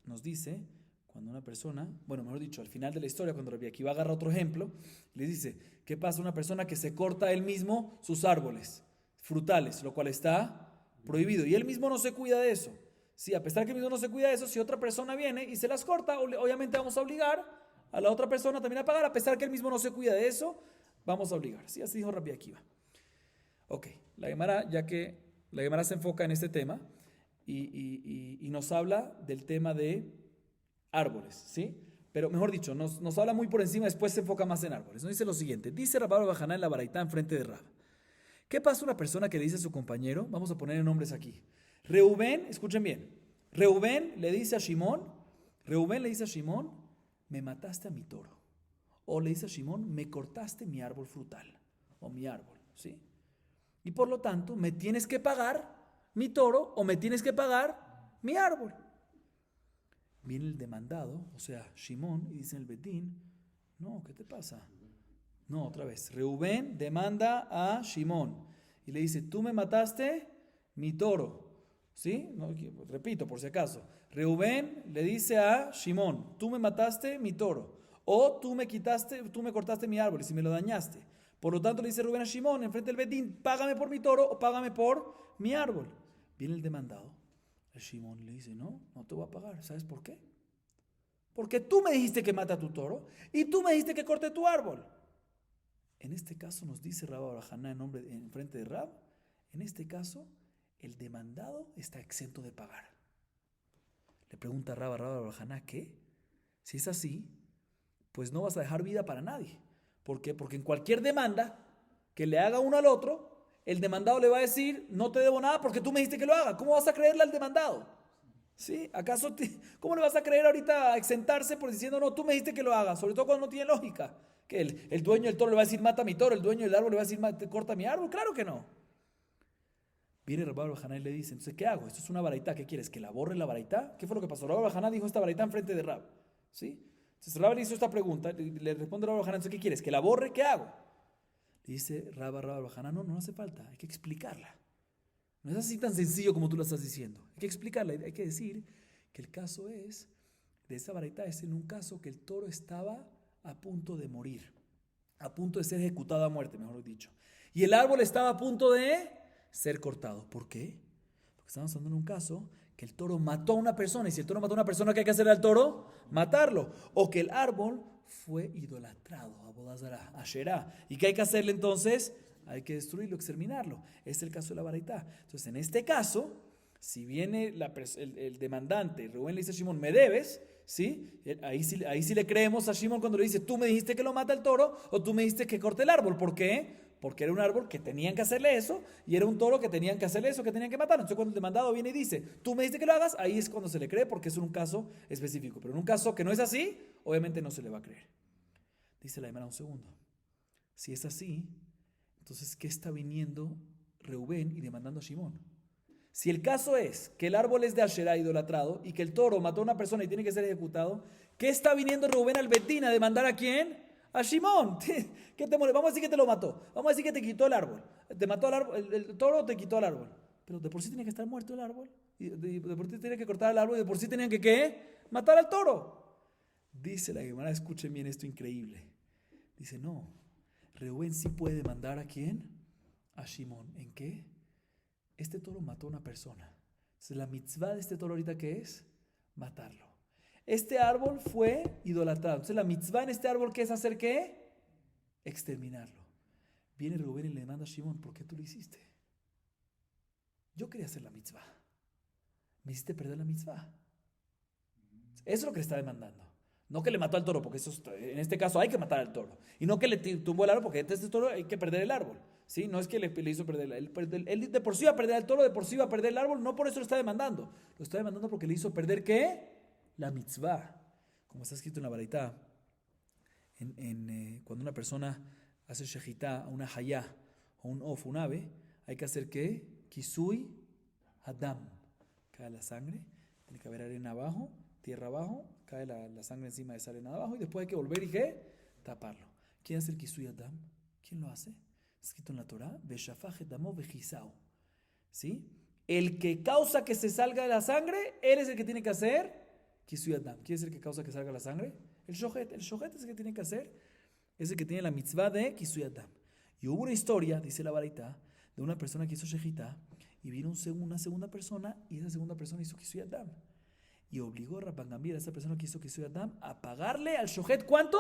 S1: nos dice, cuando una persona, bueno, mejor dicho, al final de la historia, cuando Rabbi Akiva agarra otro ejemplo, le dice, ¿qué pasa una persona que se corta él mismo sus árboles frutales, lo cual está prohibido? Y él mismo no se cuida de eso. Sí, a pesar que el mismo no se cuida de eso, si otra persona viene y se las corta, obviamente vamos a obligar a la otra persona también a pagar. A pesar que él mismo no se cuida de eso, vamos a obligar. Sí, así dijo Rabbi Akiva. Ok, la Gemara, ya que la Gemara se enfoca en este tema y nos habla del tema de árboles, ¿sí? Pero mejor dicho, nos habla muy por encima, después se enfoca más en árboles. Nos dice lo siguiente, dice Rabba Barbarajana en la Baraitá en frente de Rab. ¿Qué pasa una persona que le dice a su compañero? Vamos a poner nombres aquí. Reubén, escuchen bien, Reubén le dice a Shimón, me mataste a mi toro. O le dice a Shimón, me cortaste mi árbol frutal, o mi árbol, ¿sí? Y por lo tanto, me tienes que pagar mi toro, o me tienes que pagar mi árbol. Viene el demandado, o sea, Shimón, y dice el Bedín, no, ¿qué te pasa? No, otra vez, Reubén demanda a Shimón, y le dice, tú me mataste mi toro. ¿Sí? No, repito, por si acaso. Reubén le dice a Shimón, tú me mataste mi toro, o tú me cortaste mi árbol y si me lo dañaste. Por lo tanto le dice Reubén a Shimón, enfrente del Bedín, págame por mi toro o págame por mi árbol. Viene el demandado. El Shimón le dice, no te voy a pagar. ¿Sabes por qué? Porque tú me dijiste que mata tu toro y tú me dijiste que corte tu árbol. En este caso nos dice Rabba Barbarajana en frente de Rab, en este caso el demandado está exento de pagar. Le pregunta Rabba Barbarajana, ¿qué? Si es así, pues no vas a dejar vida para nadie. ¿Por qué? Porque en cualquier demanda que le haga uno al otro, el demandado le va a decir, no te debo nada porque tú me dijiste que lo haga. ¿Cómo vas a creerle al demandado? ¿Sí? ¿Cómo le vas a creer ahorita a exentarse por diciendo, no, tú me dijiste que lo haga? Sobre todo cuando no tiene lógica. Que el dueño del toro le va a decir, mata mi toro, el dueño del árbol le va a decir, corta mi árbol. Claro que no. Viene Rabba Barbarajana y le dice, entonces, ¿qué hago? Esto es una baraitá, ¿qué quieres? ¿Que la borre la baraitá? ¿Qué fue lo que pasó? Rabba Barbarajana dijo esta baraitá enfrente de Rab, ¿sí? Entonces Rab le hizo esta pregunta, le responde Rabba Barbarajana, entonces, ¿qué quieres? ¿Que la borre? ¿Qué hago? Le dice Rabba Barbarajana, no hace falta, hay que explicarla. No es así tan sencillo como tú lo estás diciendo. Hay que explicarla, hay que decir que el caso es, de esa baraitá, es en un caso que el toro estaba a punto de morir, a punto de ser ejecutado a muerte, mejor dicho. Y el árbol estaba a punto de ser cortado. ¿Por qué? Porque estamos hablando en un caso que el toro mató a una persona, y si el toro mató a una persona, ¿qué hay que hacerle al toro? Matarlo. O que el árbol fue idolatrado, Avodah Zará, Asherá. ¿Y qué hay que hacerle entonces? Hay que destruirlo, exterminarlo. Es el caso de la baraitá. Entonces, en este caso, si viene el demandante, Reubén le dice a Shimón, me debes, ¿sí? Ahí sí le creemos a Shimón cuando le dice, tú me dijiste que lo mata el toro, o tú me dijiste que corte el árbol. ¿Por qué? Porque era un árbol que tenían que hacerle eso, y era un toro que tenían que hacerle eso, que tenían que matarlo. Entonces cuando el demandado viene y dice, tú me dijiste que lo hagas, ahí es cuando se le cree, porque es un caso específico. Pero en un caso que no es así, obviamente no se le va a creer. Dice la Gemara un segundo. Si es así, entonces ¿qué está viniendo Reubén y demandando a Shimón? Si el caso es que el árbol es de Asherá idolatrado y que el toro mató a una persona y tiene que ser ejecutado, ¿qué está viniendo Reubén al Betín a demandar a quién? A Shimón. ¿Qué te molesta? Vamos a decir que te lo mató. Vamos a decir que te quitó el árbol. Te mató el árbol, el toro te quitó el árbol. Pero de por sí tenía que estar muerto el árbol. Y de por sí tenía que cortar el árbol y de por sí tenían que ¿qué? Matar al toro. Dice la Gemara, escuchen bien esto increíble. Dice, no, Reubén sí puede demandar ¿a quién? A Shimón. ¿En qué? Este toro mató a una persona. Entonces la mitzvah de este toro ahorita ¿qué es? Matarlo. Este árbol fue idolatrado. Entonces la mitzvah en este árbol ¿qué es hacer qué? Exterminarlo. Viene Reubén y le demanda a Shimón, ¿por qué tú lo hiciste? Yo quería hacer la mitzvah. Me hiciste perder la mitzvah. Eso es lo que le está demandando. No que le mató al toro, porque en este caso hay que matar al toro. Y no que le tumbó el árbol, porque este toro hay que perder el árbol. ¿Sí? No es que le hizo perder él de por sí iba a perder al toro, de por sí iba a perder el árbol, no por eso lo está demandando. Lo está demandando porque le hizo perder ¿qué? La mitzvah. Como está escrito en la Baraitá, cuando una persona hace shejitá a una hayá, o un of, un ave, hay que hacer ¿qué? Kisui Adam. Cae la sangre, tiene que haber arena abajo, tierra abajo, cae la sangre encima de esa arena abajo y después hay que volver y ¿qué? Taparlo. ¿Quién hace el Kisui Adam? ¿Quién lo hace? Escrito en la Torah, Beshafaj Damo Bejisao. ¿Sí? El que causa que se salga la sangre, él es el que tiene que hacer Kisui Adam. ¿Quién es el que causa que salga la sangre? El shohet. El shohet es el que tiene que hacer, es el que tiene la mitzvah de Kisui Adam. Y hubo una historia, dice la Baraitá, de una persona que hizo shejitá y vino una segunda persona y esa segunda persona hizo Kisui Adam. Y obligó a Rabban Gamliel, a esa persona que hizo Kisui Adam, a pagarle al shohet ¿cuánto?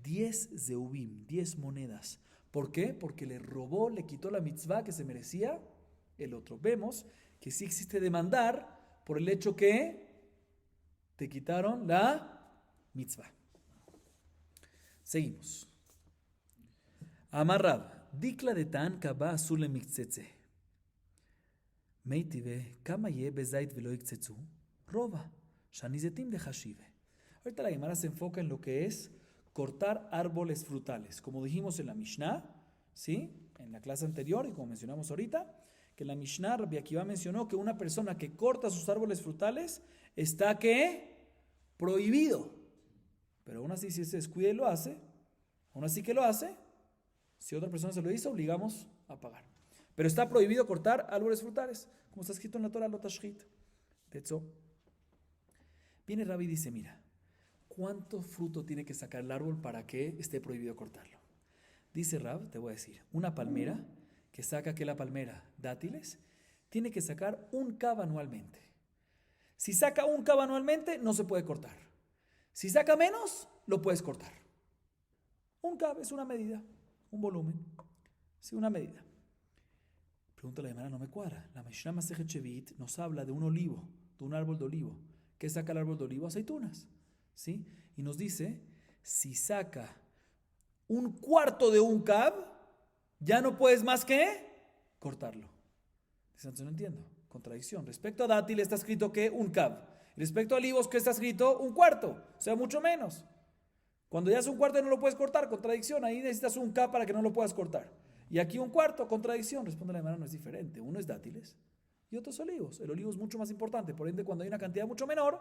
S1: 10 zeubim, 10 monedas. ¿Por qué? Porque le robó, le quitó la mitzvah que se merecía el otro. Vemos que sí existe demandar por el hecho que te quitaron la mitzvah. Seguimos. Amarrab, dikla de tan kaba azul miktsetse. Meitive, kama ye bezait velo iktsetsu, roba, shanizetim de hashive. Ahorita la Gemara se enfoca en lo que es cortar árboles frutales. Como dijimos en la Mishnah, ¿sí? En la clase anterior y como mencionamos ahorita, que en la Mishnah Rabbi Akiva mencionó que una persona que corta sus árboles frutales está ¿qué? Prohibido. Pero aún así si se descuida y lo hace, aún así que lo hace, si otra persona se lo hizo, obligamos a pagar. Pero está prohibido cortar árboles frutales, como está escrito en la Torah, lo tashchit. De hecho, viene Rabbi y dice, mira, ¿cuánto fruto tiene que sacar el árbol para que esté prohibido cortarlo? Dice Rab, te voy a decir, una palmera que saca que la palmera dátiles tiene que sacar un cab anualmente. Si saca un cab anualmente, no se puede cortar. Si saca menos, lo puedes cortar. Un cab es una medida, un volumen. Sí, una medida. Pregunta la Gemara, no me cuadra. La Mishnah Masejet Shevit nos habla de un olivo, de un árbol de olivo. ¿Qué saca el árbol de olivo? Aceitunas. ¿Sí? Y nos dice, si saca un cuarto de un cab, ya no puedes más que cortarlo. Dice, entonces no entiendo. Contradicción. Respecto a dátil está escrito que un cab. Respecto a olivos, ¿qué está escrito? Un cuarto. O sea, mucho menos. Cuando ya es un cuarto no lo puedes cortar. Contradicción. Ahí necesitas un cab para que no lo puedas cortar. Y aquí un cuarto, contradicción. Responde la Gemara, no es diferente. Uno es dátiles y otro es olivos. El olivo es mucho más importante. Por ende, cuando hay una cantidad mucho menor,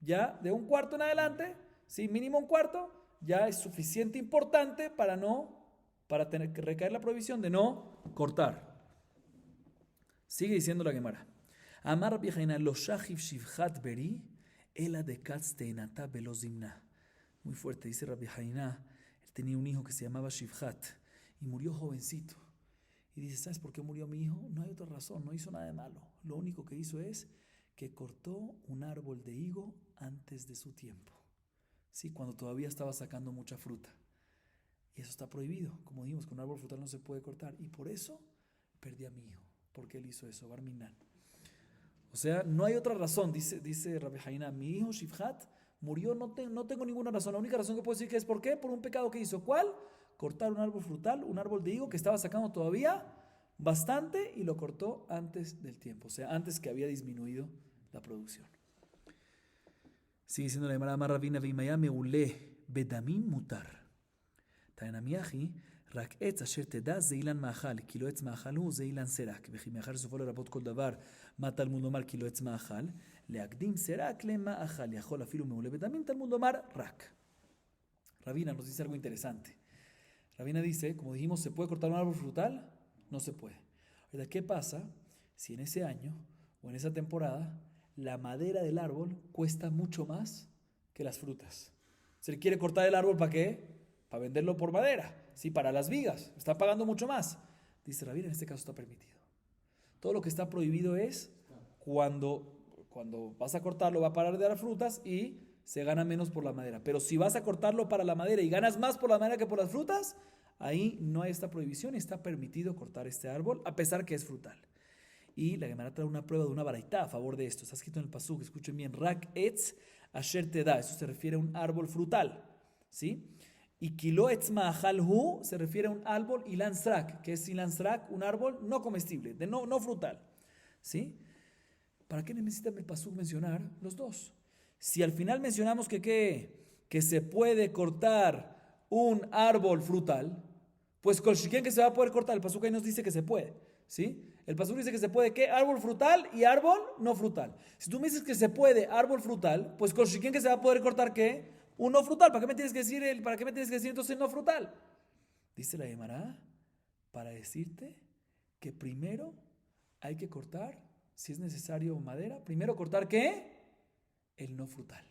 S1: ya de un cuarto en adelante, sí, mínimo un cuarto, ya es suficiente importante para tener que recaer la prohibición de no cortar. Sigue diciendo la Gemara. Amar Rabbi lo shachiv shivchat beri, ela de katz teinata belozimna. Muy fuerte, dice Rabbi Haina. Él tenía un hijo que se llamaba Shivchat y murió jovencito. Y dice, ¿sabes por qué murió mi hijo? No hay otra razón, no hizo nada de malo. Lo único que hizo es que cortó un árbol de higo antes de su tiempo. Sí, cuando todavía estaba sacando mucha fruta. Y eso está prohibido. Como dijimos, que un árbol frutal no se puede cortar. Y por eso perdí a mi hijo. Porque él hizo eso, Barminan. O sea, no hay otra razón, dice Rabbi Haina. Mi hijo Shivchat murió, no tengo ninguna razón. La única razón que puedo decir que es ¿por qué? Por un pecado que hizo. ¿Cuál? Cortar un árbol frutal, un árbol de higo que estaba sacando todavía bastante y lo cortó antes del tiempo. O sea, antes que había disminuido la producción. Sigue diciendo la Gemara Rabina Vimaya meule bedamim mutar. Taenamiahi רק עץ אשר תדע זה אילן מאכל, כי לא עץ מאכל הוא, זה אילן סרק. וכי מאחר שסופו לרבות כל דבר, מה תלמוד לומר כי לא עץ מאכל? להקדים סרק למאכל, יכול אפילו מעולה בדמים, תלמוד לומר רק. Rabina nos dice algo interesante. Rabina dice, como dijimos, ¿se puede cortar un árbol frutal? No se puede. Ahora, ¿qué pasa si en ese año o en esa temporada la madera del árbol cuesta mucho más que las frutas? ¿Se quiere cortar el árbol para qué? Para venderlo por madera. Sí, para las vigas, está pagando mucho más. Dice Rabina, en este caso está permitido. Todo lo que está prohibido es cuando vas a cortarlo va a parar de dar frutas y se gana menos por la madera. Pero si vas a cortarlo para la madera y ganas más por la madera que por las frutas, ahí no hay esta prohibición y está permitido cortar este árbol a pesar que es frutal. Y la Gemara trae una prueba de una baraitá a favor de esto. Está escrito en el pasuk, escuchen bien, Rak etz asher te da. Eso se refiere a un árbol frutal, ¿sí? Y kilo etzma hu se refiere a un árbol ilan srak, que es ilan srak, un árbol no comestible, no frutal, ¿sí? ¿Para qué necesita el pasuk mencionar los dos? Si al final mencionamos que se puede cortar un árbol frutal, pues con shiken que se va a poder cortar, el pasuk ahí nos dice que se puede, ¿sí? El pasuk dice que se puede, ¿qué? Árbol frutal y árbol no frutal. Si tú me dices que se puede árbol frutal, pues con shiken que se va a poder cortar, ¿qué? Un no frutal. ¿Para qué me tienes que decir entonces el no frutal? Dice la Gemara, para decirte que primero hay que cortar, si es necesario madera, primero cortar ¿qué? El no frutal.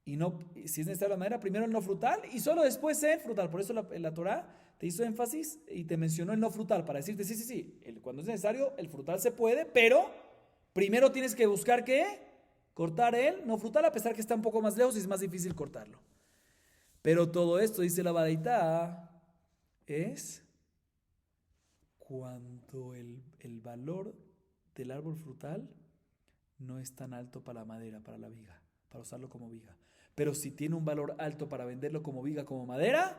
S1: Y no, si es necesario la madera, primero el no frutal y solo después el frutal. Por eso la Torah te hizo énfasis y te mencionó el no frutal para decirte, sí, cuando es necesario el frutal se puede, pero primero tienes que buscar ¿qué? Cortar el no frutal, a pesar que está un poco más lejos y es más difícil cortarlo. Pero todo esto, dice la Baraita, es cuando el valor del árbol frutal no es tan alto para la madera, para la viga, para usarlo como viga. Pero si tiene un valor alto para venderlo como viga, como madera,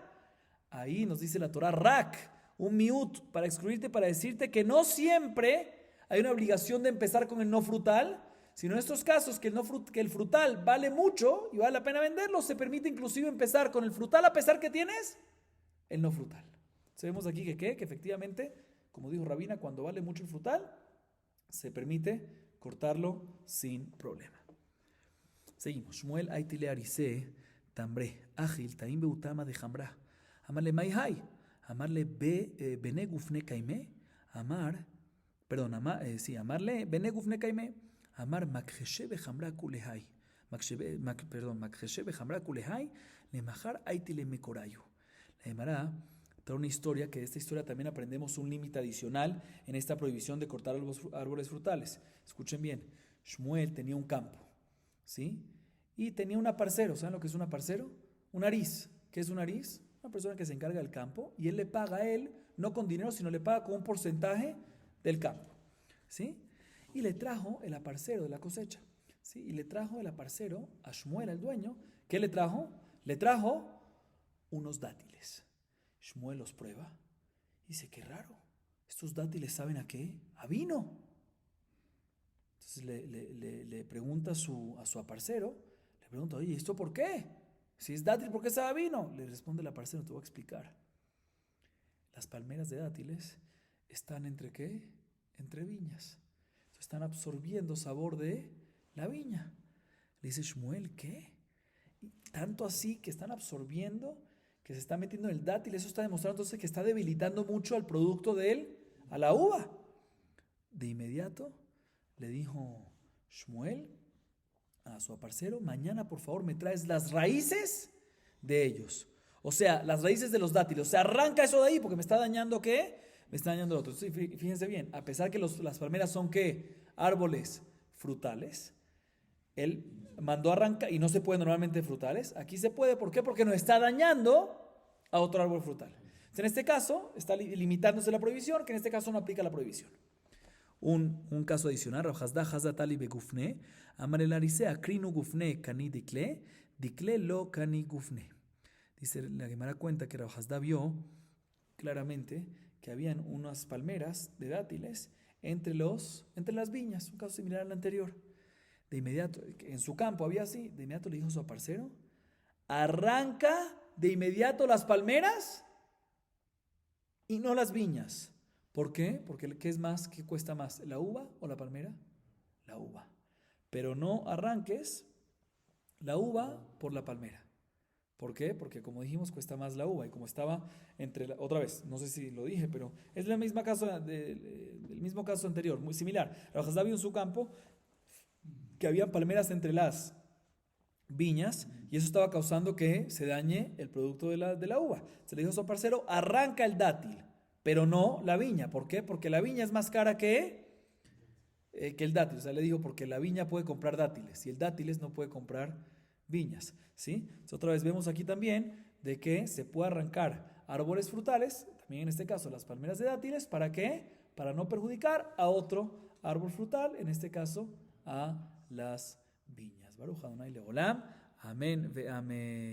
S1: ahí nos dice la Torah rak, un miut, para excluirte, para decirte que no siempre hay una obligación de empezar con el no frutal, sino en estos casos que el frutal vale mucho y vale la pena venderlo, se permite inclusive empezar con el frutal a pesar que tienes el no frutal. Sabemos aquí que efectivamente, como dijo Rabina, cuando vale mucho el frutal, se permite cortarlo sin problema. Seguimos. Shmuel aitile arise tambre ágil taim beutama de jambra. Amarle mai hay. Amarle bene gufne kaime. Amarle bene gufne kaime. Amar makjeshe bejambra kulehai. Makjeshe bejambra kulehai. Le majar aitile mekorayu. La Gemara trae una historia, que de esta historia también aprendemos un límite adicional en esta prohibición de cortar árboles frutales. Escuchen bien, Shmuel tenía un campo, ¿sí? Y tenía un aparcero. ¿Saben lo que es un aparcero? Un ariz. ¿Qué es un ariz? Una persona que se encarga del campo y él le paga a él, no con dinero, sino le paga con un porcentaje del campo, ¿sí? Y le trajo el aparcero de la cosecha, ¿sí? Y le trajo el aparcero a Shmuel, el dueño. ¿Qué le trajo? Le trajo unos dátiles. Shmuel los prueba y dice, qué raro, estos dátiles saben a qué, a vino. Entonces le pregunta a su aparcero, le pregunta, oye, ¿esto por qué? Si es dátil, ¿por qué sabe a vino? Le responde el aparcero, te voy a explicar. Las palmeras de dátiles están entre ¿qué? Entre viñas. Entonces están absorbiendo sabor de la viña. Le dice Shmuel, ¿qué? Y tanto así que están absorbiendo, que se está metiendo en el dátil, eso está demostrando entonces que está debilitando mucho al producto de él, a la uva. De inmediato le dijo Shmuel a su aparcero, mañana por favor me traes las raíces de ellos. O sea, las raíces de los dátiles. O sea, arranca eso de ahí porque me está dañando ¿qué? Me está dañando lo otro. Entonces, fíjense bien, a pesar que las palmeras son ¿qué? Árboles frutales, él mandó arrancar, y no se puede normalmente frutales, aquí se puede, ¿por qué? Porque nos está dañando a otro árbol frutal. Entonces, en este caso, está limitándose la prohibición, que en este caso no aplica la prohibición. Un caso adicional, Rajazda Hazatali begufne, amarelarise akrinu gufne kani dikle lo kani gufne. Dice la Gemara, cuenta que Rajazda vio claramente que habían unas palmeras de dátiles entre las viñas, un caso similar al anterior. De inmediato, en su campo había así, de inmediato le dijo a su aparcero, arranca de inmediato las palmeras y no las viñas. ¿Por qué? Porque ¿qué es más? ¿Qué cuesta más? ¿La uva o la palmera? La uva. Pero no arranques la uva por la palmera. ¿Por qué? Porque como dijimos, cuesta más la uva. Y como estaba otra vez, no sé si lo dije, pero es el mismo caso anterior, muy similar. Rajazda vio en su campo que había palmeras entre las viñas y eso estaba causando que se dañe el producto de la uva. Se le dijo a su parcero, arranca el dátil, pero no la viña. ¿Por qué? Porque la viña es más cara que el dátil. O sea, le dijo, porque la viña puede comprar dátiles y el dátiles no puede comprar viñas, ¿sí? Entonces, otra vez vemos aquí también de que se puede arrancar árboles frutales, también en este caso las palmeras de dátiles, ¿para qué? Para no perjudicar a otro árbol frutal, en este caso a las viñas. Baruch Adonai Leolam. Amén ve amén.